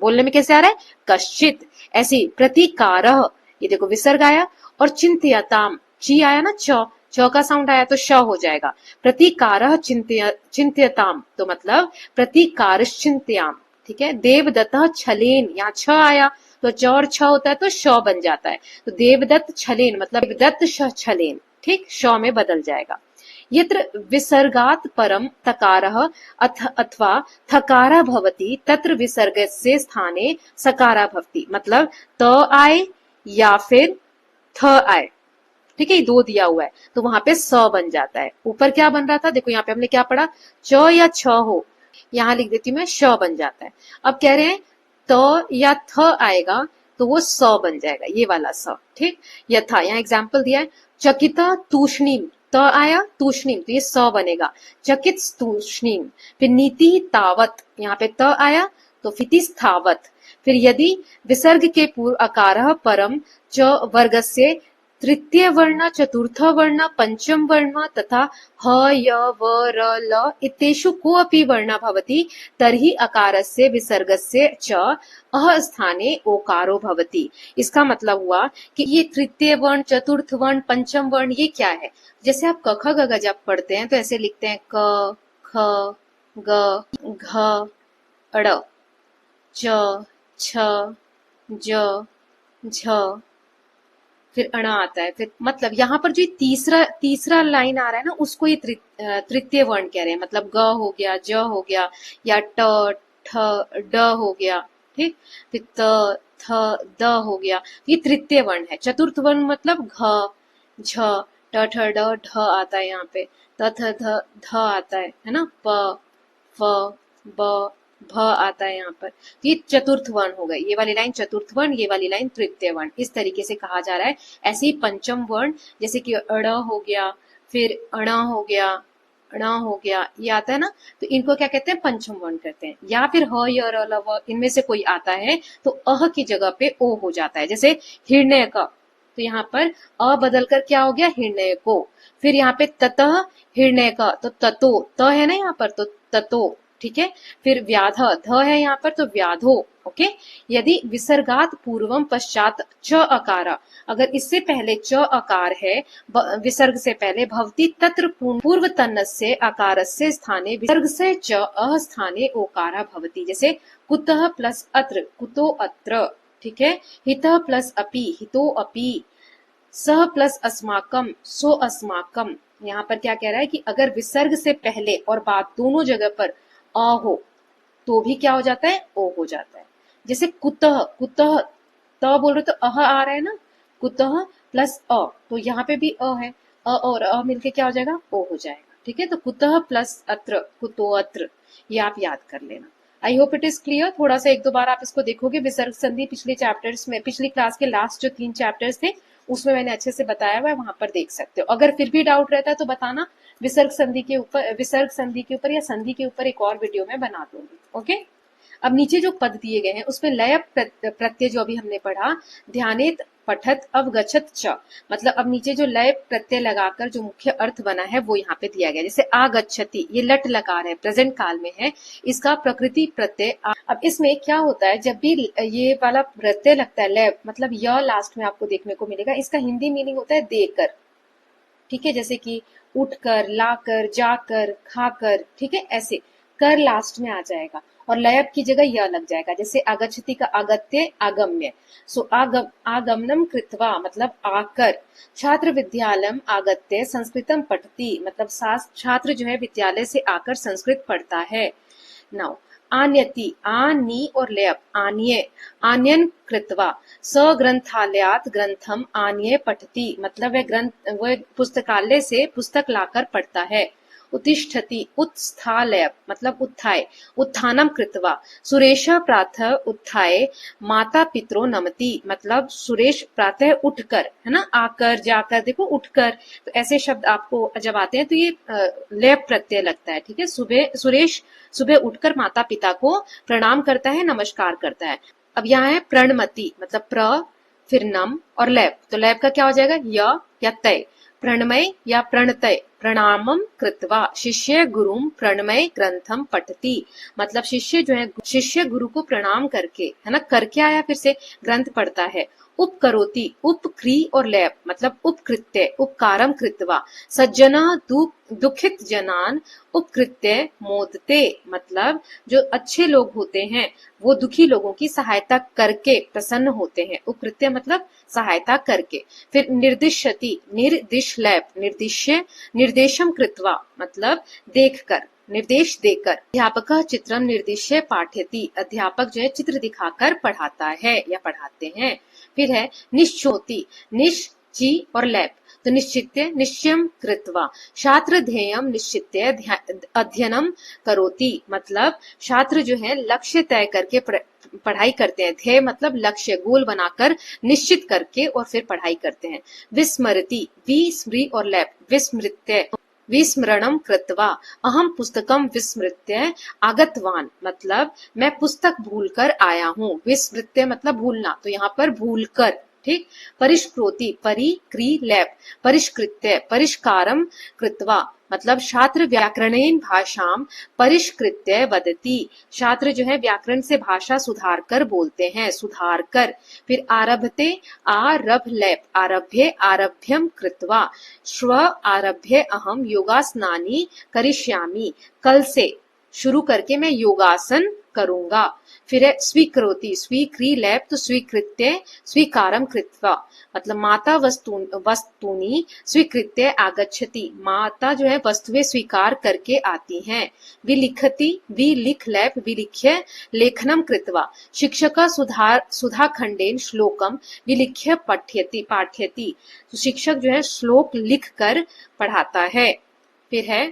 बोलने में कैसे आ रहा है? कश्चित। ऐसी प्रतिकारः, ये देखो विसर्ग आया और चिंत्यताम, ची आया ना, च का साउंड आया तो श हो जाएगा। प्रतिकारः चिंत्यताम तो मतलब प्रतिकारश्चिंत्याम, ठीक है। देवदत्तः छलेन, यहाँ छ आया तो च और छ होता है तो श बन जाता है, तो देवदत्त छलेन मतलब देवदत्त छलेन, ठीक, श में बदल जाएगा। यत्र विसर्गात् परम तकारः अथवा थकारः भवति तत्र विसर्गस्य स्थाने सकारः भवति, मतलब त आए या फिर थ आए, ठीक है, ये दो दिया हुआ है तो वहां पे स बन जाता है। ऊपर क्या बन रहा था, देखो यहाँ पे हमने क्या पढ़ा, च या छ हो, यहाँ लिख देती हूँ मैं, श बन जाता है। अब कह रहे हैं त या थ आएगा तो वो स बन जाएगा, ये वाला स, ठीक। यथा, यहाँ एग्जाम्पल दिया है, चकिता तूष्णीम, त आया तूष्णीम तो ये स बनेगा, चकित तूष्णीम। फिर नीति तावत, यहाँ पे त आया तो फिति स्थावत। फिर यदि विसर्ग के पूर्व अकारः परम च वर्गस्य तृतीय वर्ण, चतुर्थ वर्ण, पंचम वर्ण तथा ह य व र ल इत्येषु कोऽपि वर्ण भवति तर्हि अकारस्य विसर्गस्य च अह स्थाने ओकारो भवति। इसका मतलब हुआ कि ये तृतीय वर्ण, चतुर्थ वर्ण, पंचम वर्ण ये क्या है, जैसे आप क ख ग घ जब पढ़ते हैं तो ऐसे लिखते हैं क ख ग घ ड़ च छ ज झ, फिर अणा आता है। फिर मतलब यहाँ पर जो तीसरा लाइन आ रहा है ना, उसको ये तृतीय वर्ण कह रहे हैं, मतलब ग हो गया, ज हो गया, या ट ठ ड हो गया, ठीक। फिर त थ द हो गया, ये तृतीय वर्ण है। चतुर्थ वर्ण मतलब घ झ ट ठ ड ढ आता है, यहाँ पे त थ ध ध आता है ना, प फ ब भ आता है यहाँ पर, तो ये चतुर्थ वर्ण हो गए। ये वाली लाइन चतुर्थ वर्ण, ये वाली लाइन तृतीय वर्ण, इस तरीके से कहा जा रहा है। ऐसे ही पंचम वर्ण जैसे कि अड़ हो गया, फिर अणा हो गया, अणा हो गया, ये आता है ना, तो इनको क्या कहते हैं, पंचम वर्ण कहते हैं। या फिर ह य र ल व इनमें से कोई आता है तो अह की जगह पे ओ हो जाता है, जैसे हिरण्य का, तो यहाँ पर अ बदल कर क्या हो गया, हिरण्य को। फिर यहाँ पे ततः हिरण्य का, तो ततो, त है ना यहाँ पर तो ततो, ठीक है। फिर व्याध, ध है यहाँ पर तो व्याधो, ओके। यदि विसर्गात पूर्वम पश्चात च अकार, अगर इससे पहले च अकार है विसर्ग से पहले, भवति तत्र पूर्व तन्नस्य अकारस्य स्थाने विसर्ग से च अह स्थाने ओकारा भवति, जैसे कुतः प्लस अत्र, कुतो अत्र, ठीक है। हितः प्लस अपि, हितो अपि, सह प्लस अस्माकम, सो अस्माकम। यहाँ पर क्या कह रहा है कि अगर विसर्ग से पहले और बाद दोनों जगह पर अ हो तो भी क्या हो जाता है, ओ हो जाता है। जैसे कुतः, कुतः त बोल रहे तो अह आ रहा है ना, कुतः प्लस अ, तो यहाँ पे भी अ है, अ और अ मिलके क्या हो जाएगा, ओ हो जाएगा, ठीक है। तो कुतः प्लस अत्र, कुतो अत्र, ये आप याद कर लेना। I hope it is clear. थोड़ा सा एक दो बार आप इसको देखोगे, विसर्ग संधि पिछले चैप्टर्स में, पिछली क्लास के लास्ट जो 3 चैप्टर्स थे उसमें मैंने अच्छे से बताया हुआ है, वहां पर देख सकते हो। अगर फिर भी डाउट रहता है तो बताना, विसर्ग संधि के ऊपर या संधि के ऊपर एक और वीडियो में बना दूंगी, ओके। अब नीचे जो पद दिए गए हैं उसमें लय प्रत्यय जो अभी हमने पढ़ा, ध्यानेत पठत अवगछत च, मतलब अब नीचे जो लय प्रत्यय लगाकर जो मुख्य अर्थ बना है वो यहाँ पे दिया गया। जैसे आगच्छति, ये लट लकार है, प्रेजेंट काल में है, इसका प्रकृति प्रत्यय। अब इसमें क्या होता है, जब भी ये वाला प्रत्यय लगता है, लय मतलब य लास्ट में आपको देखने को मिलेगा, इसका हिंदी मीनिंग होता है देकर, ठीक है। जैसे कि उठकर, लाकर, जाकर, खाकर, ठीक है, ऐसे कर लास्ट में आ जाएगा और लयब की जगह यह लग जाएगा। जैसे आगच्छति का आगत्य, आगम्य, सो आगमनम कृत्वा मतलब आकर। छात्र विद्यालयम आगत्य संस्कृतम पठति, मतलब छात्र जो है विद्यालय से आकर संस्कृत पढ़ता है। नाउ आन्यति, आनी और लयप, आन्य, आन्यन कृत्वा, स ग्रंथालयात ग्रंथम आन्य पठति, मतलब वह पुस्तकालय से पुस्तक लाकर पढ़ता है। उत्तिष्ठति, उत्स्थालय मतलब उत्थाय, उत्थानम कृत्वा, सुरेश प्रातः उत्थाय माता पितरो नमति, मतलब सुरेश प्रातः उठकर, है ना, आकर, जाकर, देखो उठकर, तो ऐसे शब्द आपको जब आते हैं तो ये लय प्रत्यय लगता है, ठीक है। सुरेश सुबह उठकर माता पिता को प्रणाम करता है, नमस्कार करता है। अब यहाँ है प्रणमति, मतलब प्र फिर नम और लैब, तो लैब का क्या हो जाएगा, य या तय। प्रणमय या प्रणतय, प्रणामम कृत्वा, शिष्य गुरुम प्रणमय ग्रंथम पठति, मतलब शिष्य जो है, शिष्य गुरु को प्रणाम करके, है ना, करके आया फिर से ग्रंथ पढ़ता है। उपकरोति, उपक्री और लैप मतलब उपकृत्य, उपकारम कृत्वा। सज्जना दुखित जनान उपकृत्य मोदते, मतलब जो अच्छे लोग होते हैं वो दुखी लोगों की सहायता करके प्रसन्न होते हैं। उपकृत्य मतलब सहायता करके। फिर निर्दिश्यति, निर्दिश लैप, निर्दिश्य निर्देशम कृत्वा मतलब देखकर, निर्देश देकर। अध्यापक चित्रम निर्दिश्य पाठयति, अध्यापक जो है चित्र दिखाकर पढ़ाता है या पढ़ाते हैं। फिर है निश्चोति, निश्ची और लैप तो निश्चित्य निश्चयम कृत्वा, छात्र ध्येयम निश्चित्य अध्ययनम करोति, मतलब छात्र जो है लक्ष्य तय करके पढ़ाई करते हैं। ध्येय मतलब लक्ष्य, गोल बनाकर निश्चित करके और फिर पढ़ाई करते हैं। विस्मरति, विस्मृ और लैप, विस्मृत्य विस्मरणम कृत्वा, अहम पुस्तकम विस्मृत्य आगतवान, मतलब मैं पुस्तक भूलकर आया हूँ। विस्मृत्य मतलब भूलना, तो यहाँ पर भूलकर, ठीक। परिष्कृति, परिक्री लैप, परिष्कृत्य परिष्कारम कृत्वा, मतलब छात्र व्याकरणेन भाषाम परिष्कृत्य वदति, छात्र जो है व्याकरण से भाषा सुधार कर बोलते हैं, सुधार कर। फिर आरभते, आरभ लैप, आरभ्य आरभ्यम कृत्वा, श्व आरभ्य अहम योगासनानि करिष्यामि, कल से शुरू करके मैं योगासन करूंगा। फिर है स्वीकरोति, स्वीक्री लैप तो स्वीकृत्य स्वीकारम कृत्वा, मतलब माता वस्तुनि स्वीकृत्य आगच्छति, माता जो है वस्तुएं स्वीकार करके आती हैं। विलिखति, विलिख लैप विलिख्य लेखनम कृत्वा, शिक्षक सुधा खंडेन श्लोकम विलिख्य पाठयति, तो शिक्षक जो है श्लोक लिख कर पढ़ाता है। फिर है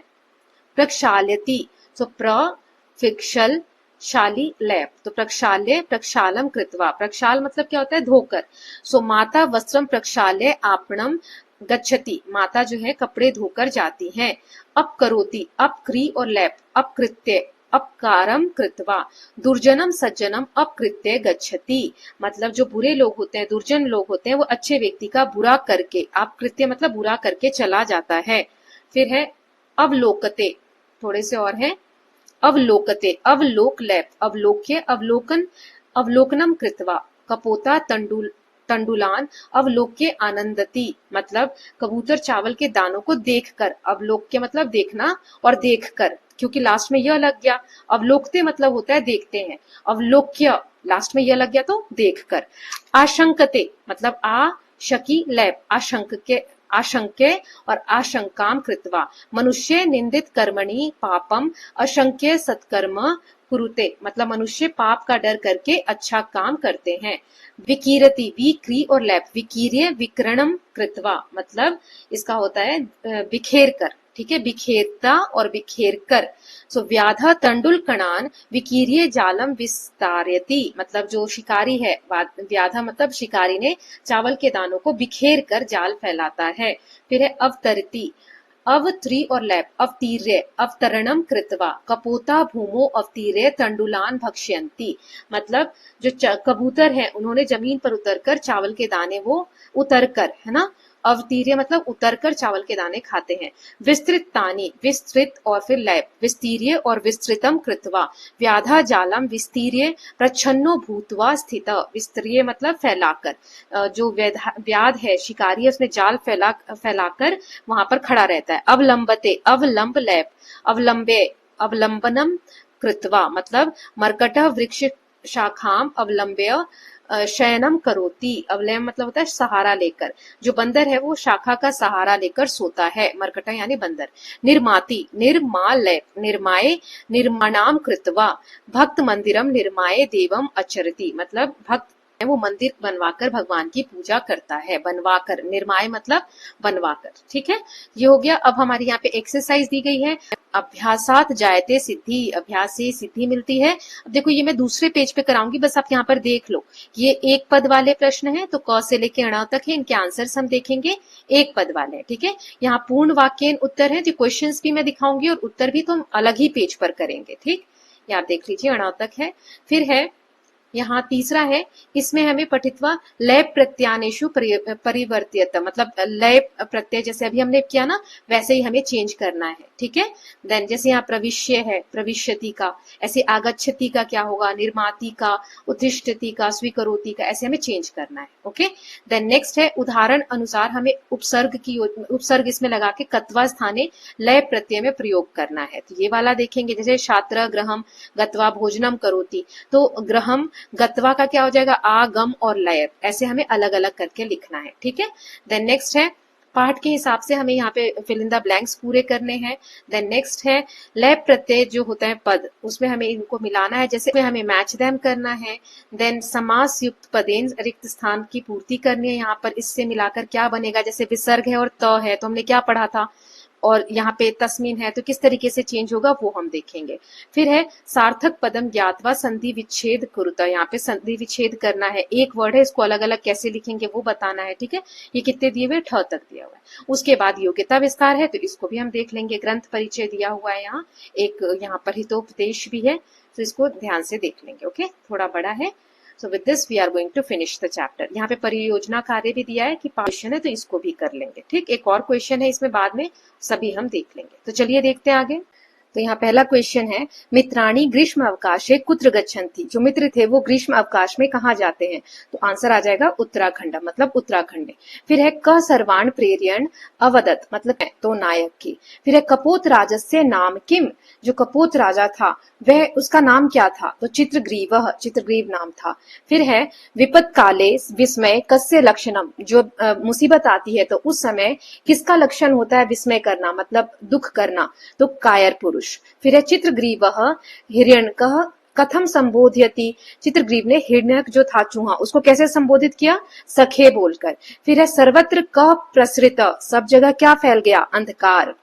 प्रक्षाल्यति, तो प्रक्षल शाली लैप तो प्रक्षाल्य प्रक्षालम कृत्वा, प्रक्षाल मतलब क्या होता है धोकर। सो माता वस्त्रम प्रक्षाल्य आपणम गच्छति, माता जो है कपड़े धोकर जाती हैं। अपकरोति, अपक्री और लैप, अपकृत्य अपकारम कृत्वा, दुर्जनम सज्जनम अपकृत्य गच्छति, मतलब जो बुरे लोग होते हैं, दुर्जन लोग होते हैं, वो अच्छे व्यक्ति का बुरा करके, अपकृत्य मतलब बुरा करके चला जाता है। फिर है अवलोकते, थोड़े से और हैं। अवलोकते, अवलोक लैप, अवलोक्य अवलोकन अवलोकनम कृत्वा, कपोता तंडुलान अवलोक्य आनंदति, मतलब कबूतर चावल के दानों को देखकर, अवलोक्य मतलब देखना और देखकर, क्योंकि लास्ट में यह लग गया। अवलोकते मतलब होता है देखते हैं, अवलोक्य लास्ट में यह लग गया तो देखकर। आशंकते मतलब शकी लैप, आशंक्य और आशंकाम कृत्वा, मनुष्य निंदित कर्मणि पापम अशंक्य सत्कर्म कुरुते, मतलब मनुष्य पाप का डर करके अच्छा काम करते हैं। विकीरति, विक्री और लैप, विकीर्य विकरणम कृत्वा, मतलब इसका होता है बिखेर कर, ठीक है, बिखेरता और बिखेर कर। सो व्याधा तंडुल कणान विकीर्य जालम विस्तारयति, मतलब जो शिकारी है, व्याधा मतलब शिकारी ने चावल के दानों को बिखेर कर जाल फैलाता है। फिर है अवतरति, अवत्री और लैप, अवतीर्य अवतरणम कृत्वा, कपोता भूमो अवतीर्य तंडुलान भक्ष्यन्ति, मतलब जो कबूतर है उन्होंने जमीन पर उतरकर चावल के दाने वो उतर कर, है ना, अवतीर्य मतलब उतरकर चावल के दाने खाते हैं। विस्तृतानि, विस्तृत और फिर लैप, विस्तीर्य और विस्तृतम कृत्वा, व्याधा जालम विस्तीर्य प्रच्छन्नो भूत्वा स्थित, विस्तरीय मतलब फैलाकर, जो व्याध है शिकारी है उसने जाल फैलाकर वहां पर खड़ा रहता है। अवलंबते, अवलंब लैप, अवलंबे अवलंबनम कृत्वा, मतलब मरकट वृक्ष शाखाम अवलंब्य शयनम करोति, अवलंब मतलब होता है सहारा लेकर, जो बंदर है वो शाखा का सहारा लेकर सोता है, मरकटा यानी बंदर। निर्माति, निर्माल निर्माय निर्माणाम कृत्वा, भक्त मंदिरम निर्माय देवम अचरति, मतलब भक्त वो मंदिर बनवाकर भगवान की पूजा करता है, बनवाकर, निर्माय मतलब बनवाकर, ठीक है। ये हो गया। अब हमारी यहाँ पे एक्सरसाइज दी गई है, अभ्यासात जायते सिद्धि, अभ्यास से सिद्धि मिलती है। अब देखो ये मैं दूसरे पेज पे कराऊंगी, बस आप यहाँ पर देख लो। ये एक पद वाले प्रश्न है, तो क से लेके अण तक है, इनके आंसर्स हम देखेंगे, एक पद वाले, ठीक है। यहाँ पूर्ण वाक्य उत्तर है, तो क्वेश्चंस भी मैं दिखाऊंगी और उत्तर भी तो हम अलग ही पेज पर करेंगे, ठीक। ये आप देख लीजिए, अण तक है। फिर है यहाँ तीसरा है, इसमें हमें पठित्वा लय प्रत्यानेषु परिवर्त्यत, मतलब लय प्रत्यय जैसे अभी हमने किया ना वैसे ही हमें चेंज करना है, ठीक है। देन जैसे यहाँ प्रविश्य है, प्रविश्यति का, ऐसे आगच्छति का क्या होगा, निर्माति का, उत्तिष्ठति का, स्वीकरोति का, ऐसे हमें चेंज करना है, ओके। देन नेक्स्ट है, उदाहरण अनुसार हमें उपसर्ग इसमें लगा के कत्वा स्थाने लय प्रत्यय में प्रयोग करना है। तो ये वाला देखेंगे, जैसे छात्र ग्रहम गत्वा भोजनम करोति, तो ग्रहम गत्वा का क्या हो जाएगा, आ, गम और लय, ऐसे हमें अलग अलग करके लिखना है, ठीक है। देन नेक्स्ट है, पाठ के हिसाब से हमें यहाँ पे फिल इन द ब्लैंक्स पूरे करने हैं। देन नेक्स्ट है, लय प्रत्यय जो होता है पद, उसमें हमें इनको मिलाना है, जैसे हमें मैच देम करना है। देन समास युक्त पदेन रिक्त स्थान की पूर्ति करनी है, यहाँ पर इससे मिलाकर क्या बनेगा, जैसे विसर्ग है और त है तो हमने क्या पढ़ा था, और यहाँ पे तस्मीन है तो किस तरीके से चेंज होगा वो हम देखेंगे। फिर है, सार्थक पदम ज्ञातवा संधि विच्छेद कुरुता, यहाँ पे संधि विच्छेद करना है, एक वर्ड है इसको अलग अलग कैसे लिखेंगे वो बताना है, ठीक है। ये कितने दिए हुए, ठ तक दिया हुआ है। उसके बाद योग्यता विस्तार है, तो इसको भी हम देख लेंगे। ग्रंथ परिचय दिया हुआ है, यहाँ एक यहाँ पर हितोपदेश भी है, तो इसको ध्यान से देख लेंगे, ओके, थोड़ा बड़ा है। So with this we are going to finish the chapter. यहाँ पे परियोजना कार्य भी दिया है कि क्वेश्चन है तो इसको भी कर लेंगे, ठीक। एक और क्वेश्चन है इसमें, बाद में सभी हम देख लेंगे। तो चलिए देखते हैं आगे। तो यहाँ पहला क्वेश्चन है, मित्राणि ग्रीष्म अवकाशे कुत्र गच्छन्ति, जो मित्र थे वो ग्रीष्म अवकाश में कहाँ जाते हैं, तो आंसर आ जाएगा उत्तराखंड, मतलब उत्तराखंड में। फिर है, क सर्वाण प्रेरयण अवदत, मतलब तो नायक की। फिर है, कपोत राजस्य नाम किम, जो कपोत राजा था वह उसका नाम क्या था, तो चित्रग्रीवः, चित्रग्रीव नाम था। फिर है, विपद काले विस्मय कस्य लक्षणम, जो मुसीबत आती है तो उस समय किसका लक्षण होता है विस्मय करना, मतलब दुख करना, तो कायर पुरुष। फिर है, चित्रग्रीवः हिरण्यकः कथम संबोधयति, चित्रग्रीव ने हिरण्यक जो था चूहा उसको कैसे संबोधित किया, सखे बोलकर। फिर है, सर्वत्र क प्रसृत, सब जगह क्या फैल गया, अंधकार।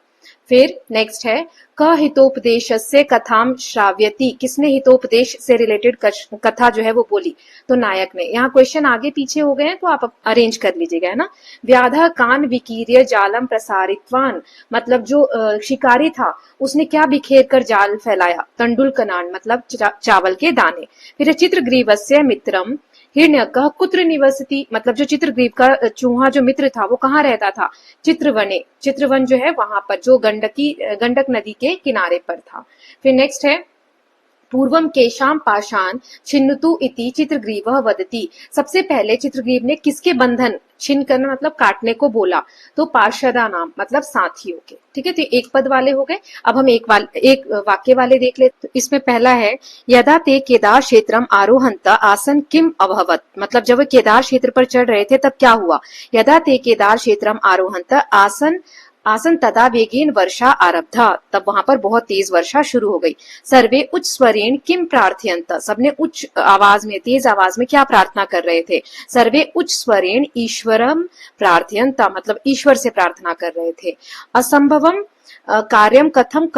फिर नेक्स्ट है, क हितोपदेशस्य कथाम श्राव्यति, किसने हितोपदेश से रिलेटेड कथा जो है वो बोली, तो नायक ने। यहाँ क्वेश्चन आगे पीछे हो गए हैं तो आप अरेंज कर लीजिएगा, है ना। व्याधा कान विकीर्य जालम प्रसारित्वान, मतलब जो शिकारी था उसने क्या बिखेर कर जाल फैलाया, तंडुल कनान, मतलब चावल के दाने। फिर चित्रग्रीवस्य मित्रम हिरण्यकः कुत्र निवसति, मतलब जो चित्रग्रीव का चूहा जो मित्र था वो कहाँ रहता था, चित्रवने, चित्रवन जो है वहां पर, जो गंडक नदी के किनारे पर था। फिर नेक्स्ट है, पूर्वम केशाम पाषाण छिन्नतु इति चित्रग्रीवः वदति, सबसे पहले चित्रग्रीव ने किसके बंधन छिन्न करना, मतलब काटने को बोला, तो पार्षदा नाम, मतलब साथियों के, ठीक है। तो एक पद वाले हो गए। अब हम एक वाक्य वाले देख लेते। तो इसमें पहला है, यदा ते केदार क्षेत्रम आरोहंत आसन किम अभवत, मतलब जब वे केदार क्षेत्र पर चढ़ रहे थे तब क्या हुआ, यदा ते केदार क्षेत्रम आरोहंत आसन तदा वेगेन वर्षा आरब्धा, तब वहां पर बहुत तेज वर्षा शुरू हो गई। सर्वे उच्च स्वरेण किम प्रार्थयंत, सबने उच्च आवाज में, तेज आवाज में क्या प्रार्थना कर रहे थे, सर्वे उच्च स्वरेण ईश्वरम प्रार्थयंत, मतलब ईश्वर से प्रार्थना कर रहे थे। असंभवम कार्यम कथम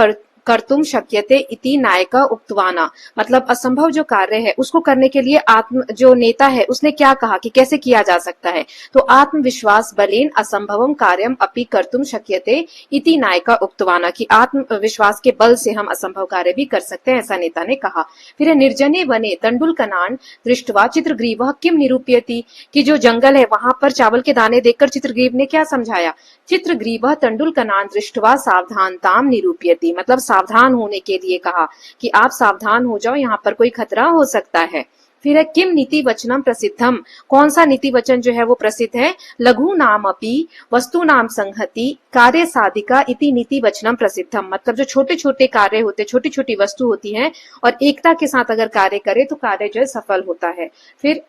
कर्तुम शक्यते इति नायक उक्तवाना, मतलब असंभव जो कार्य है उसको करने के लिए आत्म जो नेता है उसने क्या कहा कि कैसे किया जा सकता है, तो आत्मविश्वास बलेन असंभवम कार्यम अपि कर्तुम शक्यते इति नायक उक्तवाना, कि आत्मविश्वास के बल से हम असंभव कार्य भी कर सकते हैं, ऐसा नेता ने कहा। फिर निर्जने वने तंडुल कनान दृष्टवा चित्रग्रीवः किम निरूपयति, कि जो जंगल है वहां पर चावल के दाने देखकर चित्रग्रीव ने क्या समझाया, चित्रग्रीवः तंडुल कनान दृष्टवा सावधानताम निरूपयति, मतलब सावधान होने के लिए कहा कि आप सावधान हो जाओ, यहाँ पर कोई खतरा हो सकता है। फिर है, किम नीति वचनम प्रसिद्धम, कौन सा नीति वचन जो है वो प्रसिद्ध है, लघु नाम अपि वस्तु नाम संहति कार्य साधिका इति नीति वचनम प्रसिद्धम, मतलब जो छोटे छोटे कार्य होते, छोटी छोटी वस्तु होती है और एकता के साथ अगर कार्य करे तो कार्य जो है सफल होता है। फिर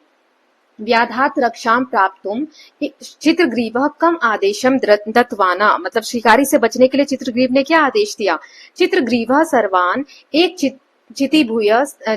व्याधात रक्षाम प्राप्तुम चित्रग्रीवः कम आदेशम दत्तवाना, मतलब शिकारी से बचने के लिए चित्रग्रीव ने क्या आदेश दिया, चित्रग्रीवः सर्वान एक चिति भूय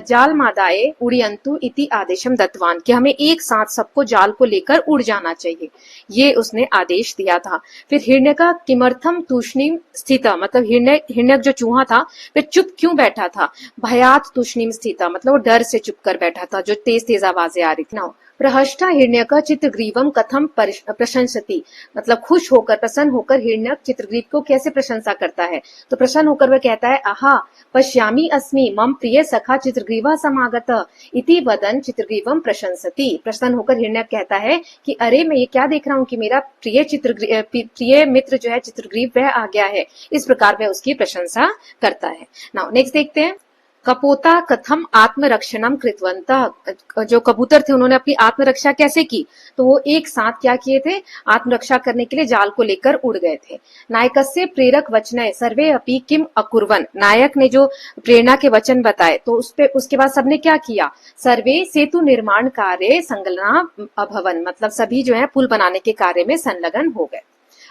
जाल मादाए उड़ियंतु इति आदेशम दत्तवान, कि हमें एक साथ सबको जाल को लेकर उड़ जाना चाहिए, ये उसने आदेश दिया था। फिर हिरण्यका किमर्थम तूष्णीम स्थिता, मतलब हिरण्यक जो चूहा था फिर चुप क्यों बैठा था, भयात तूष्णीम स्थिता, मतलब वो डर से चुप कर बैठा था, जो तेज तेज आवाजें आ रही थी ना, प्रहष्टा हिरण्यक चित्रग्रीवम कथम प्रशंसति, मतलब खुश होकर, प्रसन्न होकर हिरण्यक चित्रग्रीव को कैसे प्रशंसा करता है। तो प्रसन्न होकर वह कहता है, आहा पश्यामि अस्मि मम प्रिय सखा चित्रग्रीवा समागत इति वदन चित्रग्रीवम प्रशंसति। प्रसन्न होकर हिरण्यक कहता है कि अरे मैं ये क्या देख रहा हूँ कि मेरा प्रिय मित्र जो है चित्रग्रीव वह आ गया है। इस प्रकार वह उसकी प्रशंसा करता है। नाउ नेक्स्ट देखते हैं, कपोता कथम आत्मरक्षणम कृतवन्तः, जो कबूतर थे उन्होंने अपनी आत्मरक्षा कैसे की। तो वो एक साथ क्या किए थे, आत्मरक्षा करने के लिए जाल को लेकर उड़ गए थे। नायकस्य प्रेरक वचनय सर्वे अपि किम अकुर्वन, नायक ने जो प्रेरणा के वचन बताए तो उसके बाद सबने क्या किया, सर्वे सेतु निर्माण कार्य संलग्ना अभवन, मतलब सभी जो है पुल बनाने के कार्य में संलग्न हो गए।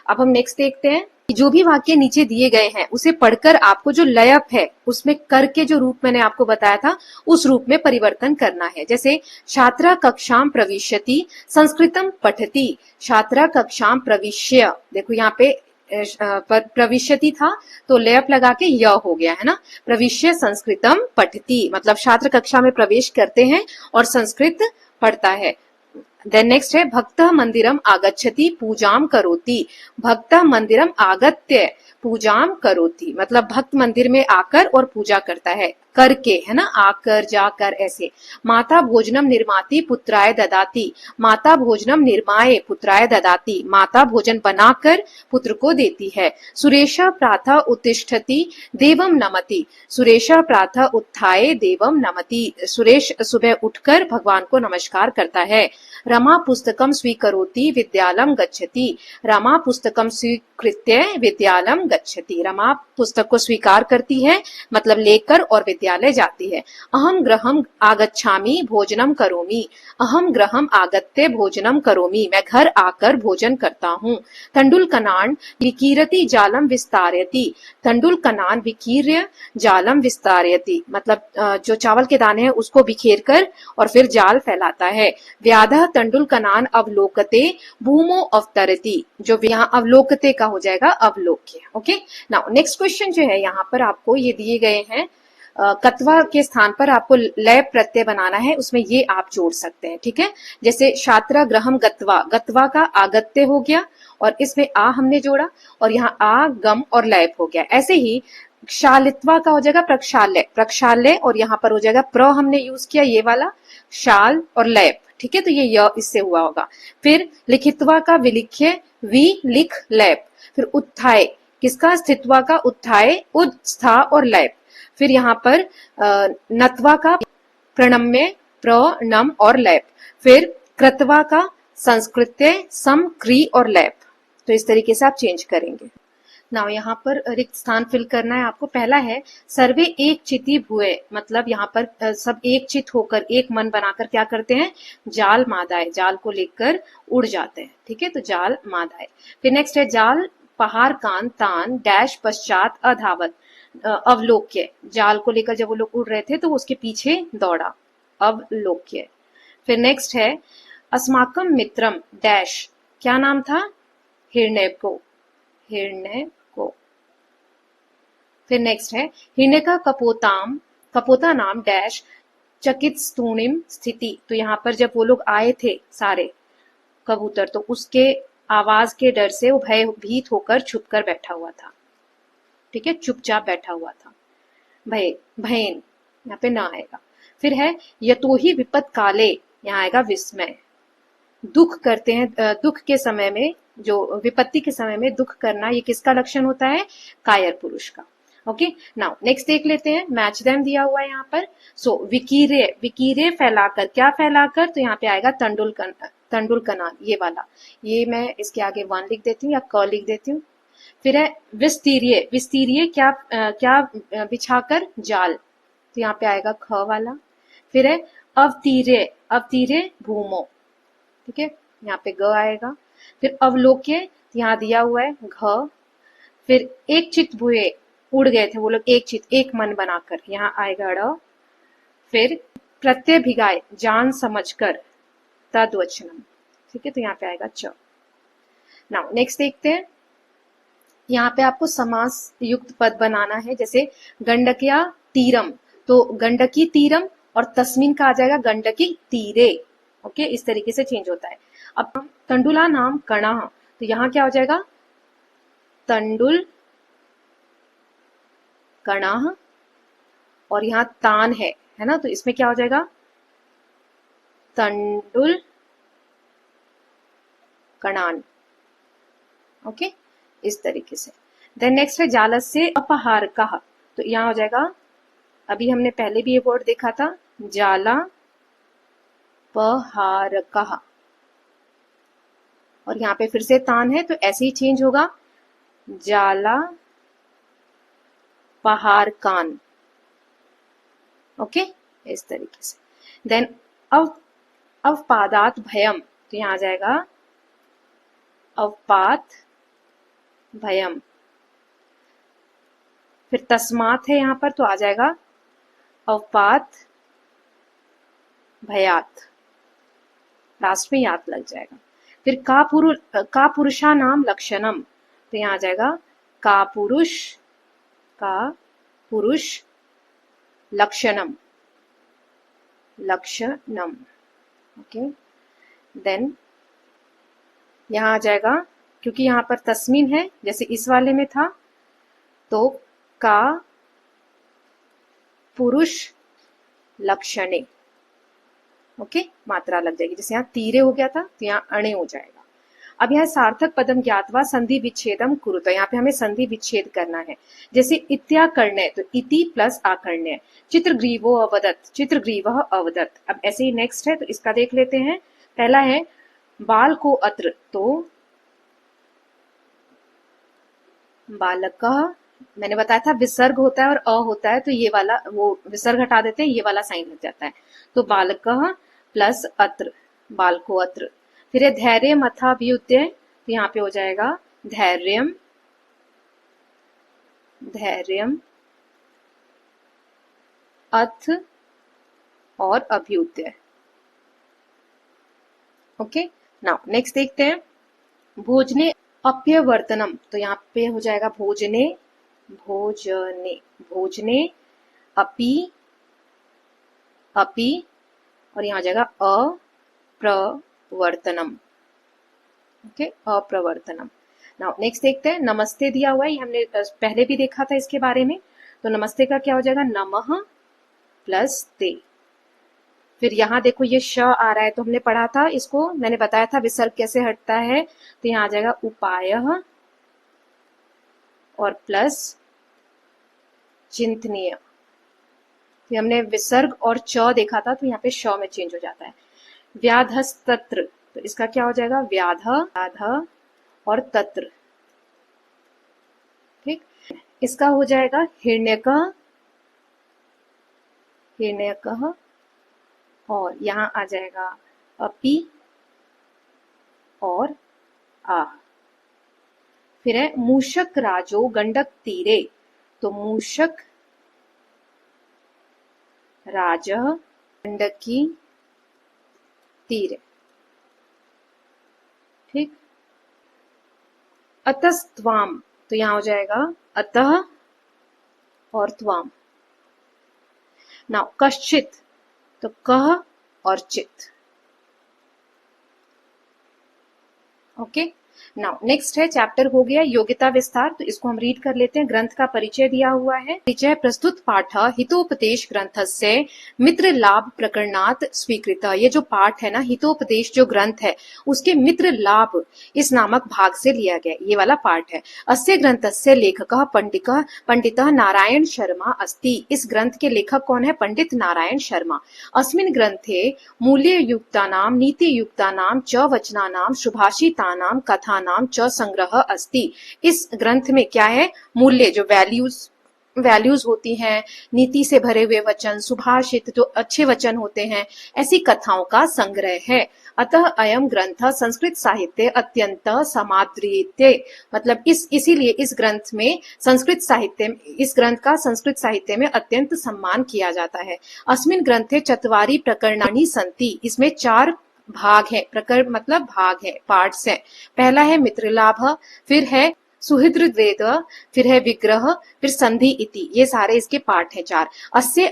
अब हम नेक्स्ट देखते हैं, जो भी वाक्य नीचे दिए गए हैं उसे पढ़कर आपको जो लयप है उसमें कर के जो रूप मैंने आपको बताया था उस रूप में परिवर्तन करना है। जैसे छात्रा कक्षाम प्रविश्यति संस्कृतम पठति, छात्रा कक्षाम प्रविश्य, देखो यहाँ पे प्रविश्यति था तो लयप लगा के य हो गया है ना, प्रविश्य संस्कृतम पठति, मतलब छात्र कक्षा में प्रवेश करते हैं और संस्कृत पढ़ता है। देन नेक्स्ट है, भक्त मंदिरम आगच्छति पूजाम करोति, भक्त मंदिरम आगत्य पूजाम करोति, मतलब भक्त मंदिर में आकर और पूजा करता है, करके है ना, आकर जाकर ऐसे। माता भोजनम निर्माति पुत्राय ददाति, माता भोजनम निर्माय पुत्राय ददाति, माता भोजन बनाकर पुत्र को देती है। सुरेश प्रातः उत्तिष्ठति देवम नमति, सुरेश प्रातः उत्थाय देवम नमति, सुरेश सुबह उठकर भगवान को नमस्कार करता है। रमा पुस्तकम स्वीकरोति विद्यालयम गच्छति, रमा पुस्तकम स्वीकृत्य विद्यालयम गच्छति, रमा पुस्तक को स्वीकार करती है मतलब लेकर और विद्यालय जाती है। अहम गृहम आगच्छामि भोजनम करोमि, अहम गृहम आगत्य भोजनम करोमि, मैं घर आकर भोजन करता हूँ। तंडुल कनान विकीरति जालम विस्तारयति, तंडुल कनान विकीर्य जालम विस्तारयति, मतलब जो चावल के दाने हैं उसको बिखेर कर और फिर जाल फैलाता है। व्याधः तंडुल कनान अवलोकते भूमो अवतरति, जो यहाँ अवलोकते का हो जाएगा अवलोक्य। ओके, नाउ नेक्स्ट क्वेश्चन जो है यहाँ पर आपको ये दिए गए हैं, कत्वा के स्थान पर आपको लय प्रत्यय बनाना है, उसमें ये आप जोड़ सकते हैं। ठीक है, जैसे छात्रा ग्रहम गत्वा, गत्वा का आगत्य हो गया और इसमें आ हमने जोड़ा और यहाँ आ गम और लयप हो गया। ऐसे ही शालित्वा का हो जाएगा प्रक्षाल्य, प्रक्षाल्य और यहाँ पर हो जाएगा प्र हमने यूज किया ये वाला शाल और लयप। ठीक है, तो ये य इससे हुआ होगा। फिर लिखित्वा का विलिख्य वि लिख लयप, फिर उत्थाय किसका, स्थित्वा का उत्थाय उद स्था और लयप। फिर यहाँ पर नत्वा का प्रणम्य प्रणम और लयप, फिर कृत्वा का संस्कृत्य सम क्री और लयप। तो इस तरीके से आप चेंज करेंगे। नाउ यहाँ पर रिक्त स्थान फिल करना है आपको। पहला है सर्वे एक चिति भुए, मतलब यहाँ पर सब एक चित होकर एक मन बनाकर क्या करते हैं, जाल मादाय, जाल को लेकर उड़ जाते हैं। ठीक है, तो जाल मादाय। फिर नेक्स्ट है जाल पहाड़ कान तान डैश पश्चात अधावत, अवलोक्य, जाल को लेकर जब वो लोग उड़ रहे थे तो उसके पीछे दौड़ा, अवलोक्य। फिर नेक्स्ट है अस्माकम मित्रम डैश, क्या नाम था, हिरण्यको, हिरण्य को। फिर नेक्स्ट है हिरण्य का कपोताम, कपोता नाम डैश चकित स्तूणिम स्थिति, तो यहाँ पर जब वो लोग आए थे सारे कबूतर तो उसके आवाज के डर से वो भयभीत होकर छुप कर बैठा हुआ था। ठीक है, चुपचाप बैठा हुआ था। भय भयन यहाँ पे ना आएगा। फिर है यतोहि विपत काले, यहाँ आएगा विस्मय, दुख करते हैं, दुख के समय में, जो विपत्ति के समय में दुख करना, ये किसका लक्षण होता है, कायर पुरुष का। ओके, नाउ नेक्स्ट देख लेते हैं, मैच देम दिया हुआ है यहाँ पर। सो विकीर्य, विकीर्य फैलाकर, क्या फैलाकर, तो यहाँ पे आएगा तंडुल कनान, ये वाला, ये मैं इसके आगे 1 लिख देती हूँ या क लिख देती हूँ। फिर है विस्तीर्य, विस्तीर्य क्या क्या बिछाकर, जाल, तो यहाँ पे आएगा ख वाला। फिर है अवतीर्य, अवतीर्य भूमो, ठीक है, यहाँ पे ग आएगा। फिर अवलोक्य, यहाँ दिया हुआ है घ। फिर एक चित भुए, उड़ गए थे वो लोग एक चित, एक मन बनाकर, यहाँ आएगा ड़। फिर प्रत्यय भिगाए, जान समझकर, तद्वचनम, ठीक है, तो यहाँ पे आएगा च। नाउ नेक्स्ट देखते हैं, यहाँ पे आपको समास युक्त पद बनाना है। जैसे गंडकिया तीरम, तो गंडकी तीरम और तस्मीन का आ जाएगा गंडकी तीरे। ओके, इस तरीके से चेंज होता है। अब तंडुला नाम कणः, तो यहाँ क्या हो जाएगा, तंडुल कणः, और यहाँ तान है ना, तो इसमें क्या हो जाएगा, तंडुल कणान। ओके, इस तरीके से। देन नेक्स्ट है जालस्य अपहारकः, तो यहाँ हो जाएगा, अभी हमने पहले भी ये वर्ड देखा था, जालापहारकः, और यहाँ पे फिर से तान है तो ऐसे ही चेंज होगा, जाला पहारकान। ओके, इस तरीके से। देन अवपादात भयम, तो यहाँ आ जाएगा अवपात भयम। फिर तस्मात है यहाँ पर, तो आ जाएगा अवपात भयात, लास्ट में याद लग जाएगा। फिर का पुरुषा नाम लक्षणम, तो यहाँ आ जाएगा का पुरुष लक्षणम। ओके, देन यहाँ आ जाएगा, क्योंकि यहाँ पर तस्मीन है जैसे इस वाले में था, तो का पुरुष लक्षणे। ओके, मात्रा लग जाएगी, जैसे यहाँ तीरे हो गया था तो यहाँ अणे हो जाएगा। अब यहाँ सार्थक पदम ज्ञातवा संधि विच्छेदम कुरुत, यहाँ पे हमें संधि विच्छेद करना है। जैसे इत्याकर्ण्य, तो इति प्लस आकर्ण्य। चित्रग्रीवो अवदत्, चित्रग्रीवः अवदत्। अब ऐसे ही नेक्स्ट है, तो इसका देख लेते हैं। पहला है बाल को अत्र, तो बालकः, मैंने बताया था विसर्ग होता है और अ होता है, तो ये वाला वो विसर्ग हटा देते हैं, ये वाला साइन लग जाता है, तो बालकः प्लस अत्र, बालको अत्र। फिर है धैर्य मथाभ्युदय, तो यहाँ पे हो जाएगा धैर्यम अथ और अभ्युदय। ओके, नाउ नेक्स्ट देखते हैं भोजने अप्यवर्तनम, तो यहाँ पे हो जाएगा भोजने अपि और यहाँ आ जाएगा अप्रवर्तनम। ओके, अप्रवर्तनम। नाउ नेक्स्ट देखते हैं नमस्ते दिया हुआ है, ये हमने पहले भी देखा था इसके बारे में, तो नमस्ते का क्या हो जाएगा, नमः प्लस ते। फिर यहाँ देखो ये श आ रहा है, तो हमने पढ़ा था इसको, मैंने बताया था विसर्ग कैसे हटता है, तो यहाँ आ जाएगा उपायः और प्लस चिंतनीय। तो हमने विसर्ग और च देखा था, तो यहाँ पे श में चेंज हो जाता है। व्याधस्तत्र, तो इसका क्या हो जाएगा, व्याध और तत्र। ठीक, इसका हो जाएगा हिरण्यकः और यहाँ आ जाएगा अपि और आ। फिर है मूषक राजो गंडक तीरे, तो मूषक राज गंडकी तीरे। ठीक, अतस्त्वाम, तो यहाँ हो जाएगा अतः और त्वाम। नाउ कश्चित, तो कह और चित। ओके, नाउ नेक्स्ट है चैप्टर हो गया योग्यता विस्तार, तो इसको हम रीड कर लेते हैं। ग्रंथ का परिचय दिया हुआ है। परिचय प्रस्तुत पाठ हितोपदेश ग्रंथस्य मित्र लाभ प्रकरणात् स्वीकृत। ये जो पाठ है ना, हितोपदेश जो ग्रंथ है उसके मित्र लाभ इस नामक भाग से लिया गया, ये वाला पाठ है। अस्य ग्रंथस्य लेखकः पंडितः नारायण शर्मा अस्ति। इस ग्रंथ के लेखक कौन है, पंडित नारायण शर्मा। अस्मिन् ग्रंथे मूल्ययुक्तानां नीतियुक्तानां च वचनानां सुभाषितानां कथानां च संग्रह अस्ति। इस ग्रंथ में क्या है, मूल्य जो वैल्यूज होती हैं, नीति से भरे हुए वचन, सुभाषित जो अच्छे वचन होते हैं, ऐसी कथाओं का संग्रह है। अतः अयम ग्रंथ संस्कृत साहित्य अत्यंत समादृयते, मतलब इसीलिए इस ग्रंथ का संस्कृत साहित्य में अत्यंत सम्मान किया जाता है। अस्मिन् ग्रंथे चत्वारि प्रकरणानि सन्ति। इसमें 4 भाग है, प्रकरण मतलब भाग है, पार्ट्स है। पहला है मित्रलाभ, फिर है सुहृद्वेद, फिर है विग्रह, फिर संधि इति, ये सारे इसके पार्ट हैं 4। अस्य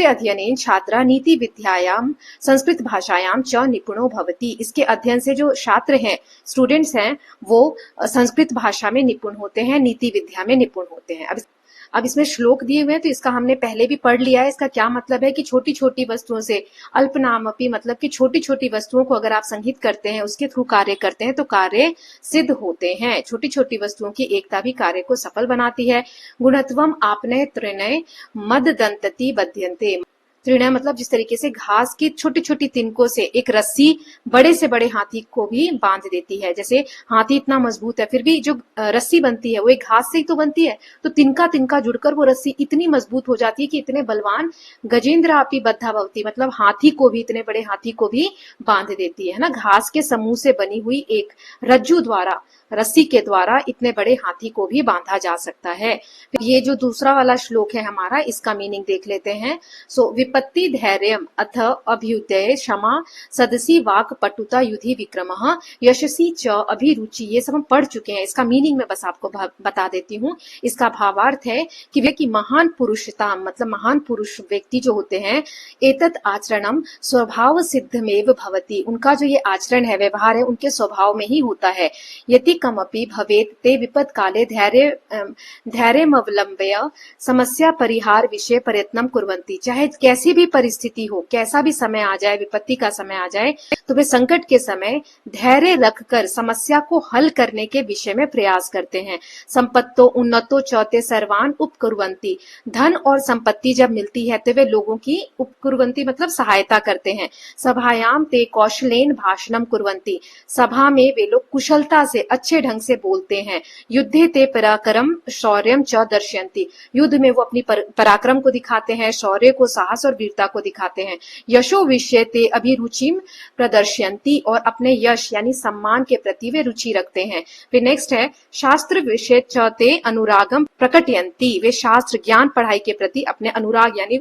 अध्ययनेन छात्रा नीति विद्यायाम संस्कृत भाषायाम च निपुणो भवति। इसके अध्ययन से जो छात्र हैं, स्टूडेंट्स हैं, वो संस्कृत भाषा में निपुण होते हैं, नीति विद्या में निपुण होते हैं। अब इसमें श्लोक दिए हुए हैं, तो इसका हमने पहले भी पढ़ लिया है। इसका क्या मतलब है कि छोटी छोटी वस्तुओं से, अल्पनामपि मतलब कि छोटी छोटी वस्तुओं को अगर आप संहित करते हैं, उसके थ्रू कार्य करते हैं, तो कार्य सिद्ध होते हैं। छोटी छोटी वस्तुओं की एकता भी कार्य को सफल बनाती है। गुणत्वम आपने त्रिणय मद दंतति बध्यन्ते। त्रिणय मतलब जिस तरीके से घास की छोटी छोटी तिनकों से एक रस्सी बड़े से बड़े हाथी को भी बांध देती है। जैसे हाथी इतना मजबूत है, फिर भी जो रस्सी बनती है वो एक घास से ही तो बनती है, तो तिनका तिनका जुड़कर वो रस्सी इतनी मजबूत हो जाती है कि इतने बलवान गजेंद्र आपी बद्धा भवती, मतलब हाथी को भी, इतने बड़े हाथी को भी बांध देती है ना। घास के समूह से बनी हुई एक रज्जू द्वारा, रस्सी के द्वारा इतने बड़े हाथी को भी बांधा जा सकता है। ये जो दूसरा वाला श्लोक है हमारा, इसका मीनिंग देख लेते हैं। सो विपत्ति धैर्यम अथ अभ्युदय क्षमा सदसी वाक पटुता युधि विक्रमः यशसी च अभिरुचि, ये सब हम पढ़ चुके हैं। इसका मीनिंग मैं बस आपको बता देती हूँ। इसका भावार्थ है कि महान पुरुषता, मतलब महान पुरुष व्यक्ति जो होते हैं, एतत् आचरणम स्वभाव सिद्धमेव भवति, उनका जो ये आचरण है, व्यवहार है, उनके स्वभाव में ही होता है। यदि कमपि भवेत् ते विपत् काले धैर्यमवलम्ब्य समस्या परिहार विषय प्रयत्नम कुर्वन्ति। चाहे कैसी भी परिस्थिति हो, कैसा भी समय आ जाए, विपत्ति का समय आ जाए, तो वे संकट के समय धैर्य रखकर समस्या को हल करने के विषय में प्रयास करते हैं। संपत्तो उन्नतो चौते सर्वान उपकुर्वन्ति, धन और संपत्ति जब मिलती है तो वे लोगों की उपकुर्वन्ति मतलब सहायता करते हैं। सभायाम ते कौशलेन भाषणम कुर्वन्ति, सभा में वे लोग कुशलता से, अच्छे ढंग से बोलते हैं। युद्धे ते पराक्रम शौर्यम च दर्शयन्ति, युद्ध में वो अपनी पराक्रम को दिखाते हैं, शौर्य को, साहस और वीरता को दिखाते हैं। यशो विषय ते अभिरुचिम प्रदर्शयन्ति, और अपने यश यानी सम्मान के प्रति वे रुचि रखते हैं। फिर नेक्स्ट है शास्त्र विषय च ते अनुरागम प्रकटयन्ति, वे शास्त्र ज्ञान पढ़ाई के प्रति अपने अनुराग यानी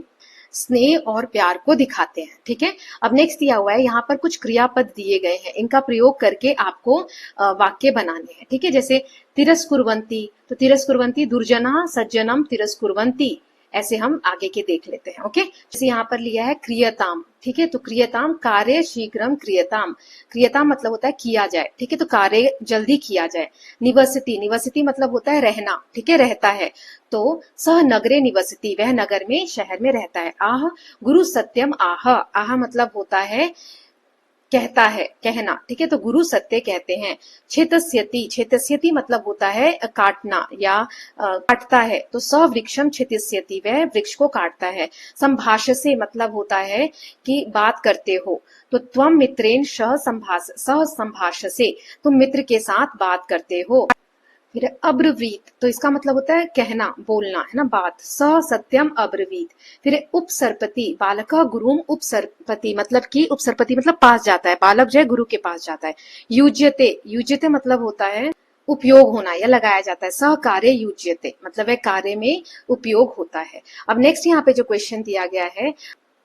स्नेह और प्यार को दिखाते हैं। ठीक है, अब नेक्स्ट दिया हुआ है, यहाँ पर कुछ क्रियापद दिए गए हैं, इनका प्रयोग करके आपको वाक्य बनाने हैं। ठीक है, जैसे तिरस्कुर्वन्ति, तो तिरस्कुर्वन्ति दुर्जना सज्जनम तिरस्कुर्वन्ति, ऐसे हम आगे के देख लेते हैं। ओके, जैसे यहाँ पर लिया है क्रियताम। ठीक है, तो क्रियताम कार्य शीघ्रम क्रियताम, क्रियताम मतलब होता है किया जाए। ठीक है, तो कार्य जल्दी किया जाए। निवसति, निवसति मतलब होता है रहना। ठीक है, रहता है। तो सह नगरे निवसति, वह नगर में, शहर में रहता है। आह गुरु सत्यम आह, आह मतलब होता है कहता है, कहना। ठीक है, तो गुरु सत्य कहते हैं। छेतस्यति, छेतस्यति मतलब होता है काटना या काटता है। तो सवृक्षम छेतस्यति, वह वृक्ष को काटता है। संभाषसे मतलब होता है कि बात करते हो। तो त्वम मित्रेण सह संभाषसे, तुम मित्र के साथ बात करते हो। फिर अब्रवीत, तो इसका मतलब होता है कहना, बोलना, है ना, बात। स सत्यम अब्रवीत। फिर उपसर्पति, बालक गुरुम उपसर्पति, मतलब कि उपसर्पति मतलब पास जाता है, बालक जो है गुरु के पास जाता है। युज्यते, युज्यते मतलब होता है उपयोग होना या लगाया जाता है। सह कार्य युज्यते मतलब है कार्य में उपयोग होता है। अब नेक्स्ट यहाँ पे जो क्वेश्चन दिया गया है,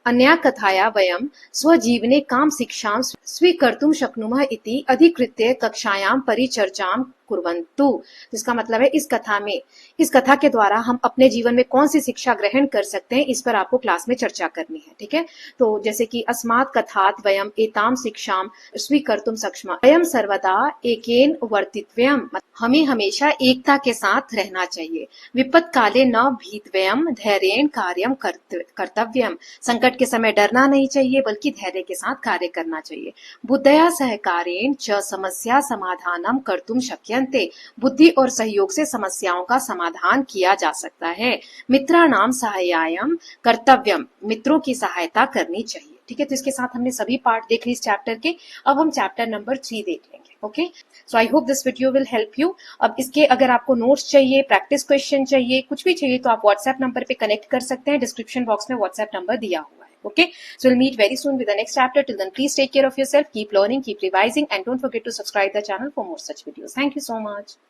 अन्या कथाया वयम स्वजीवने काम शिक्षां स्वीकर्तुं शक्नुमः इति अधिकृत्य कक्षायां परिचर्चां कुर्वन्तु। इसका मतलब है इस कथा में, इस कथा के द्वारा हम अपने जीवन में कौन सी शिक्षा ग्रहण कर सकते हैं, इस पर आपको क्लास में चर्चा करनी है। ठीक है, तो जैसे कि अस्मात् कथात् वयम एतां शिक्षां स्वीकर्तुं शक्नुमः, वयम सर्वदा एकेन वर्तितव्यम, हमें हमेशा एकता के साथ रहना चाहिए। विपत् काले न भीतव्यम धैर्येण कार्यम कर्तव्यम, संकट के समय डरना नहीं चाहिए बल्कि धैर्य के साथ कार्य करना चाहिए। बुद्धया सहकारेण च समस्या समाधानम कर्तुम शक्यन्ते, बुद्धि और सहयोग से समस्याओं का समाधान किया जा सकता है। मित्राणाम सहाय्यायम कर्तव्यम, मित्रों की सहायता करनी चाहिए। ठीक है, तो इसके साथ हमने सभी पार्ट देख ली इस चैप्टर के। अब हम चैप्टर नंबर 3 देख लेंगे। Okay, so I hope this video will help you. अब इसके अगर आपको नोट्स चाहिए, प्रैक्टिस क्वेश्चन चाहिए, कुछ भी चाहिए, तो आप व्हाट्सएप नंबर पे कनेक्ट कर सकते हैं। डिस्क्रिप्शन बॉक्स में व्हाट्सएप नंबर दिया हुआ है। Okay, so we'll meet very soon with the next chapter. Till then, please take care of yourself, keep learning, keep revising, and don't forget to subscribe the channel for more such videos. Thank you so much.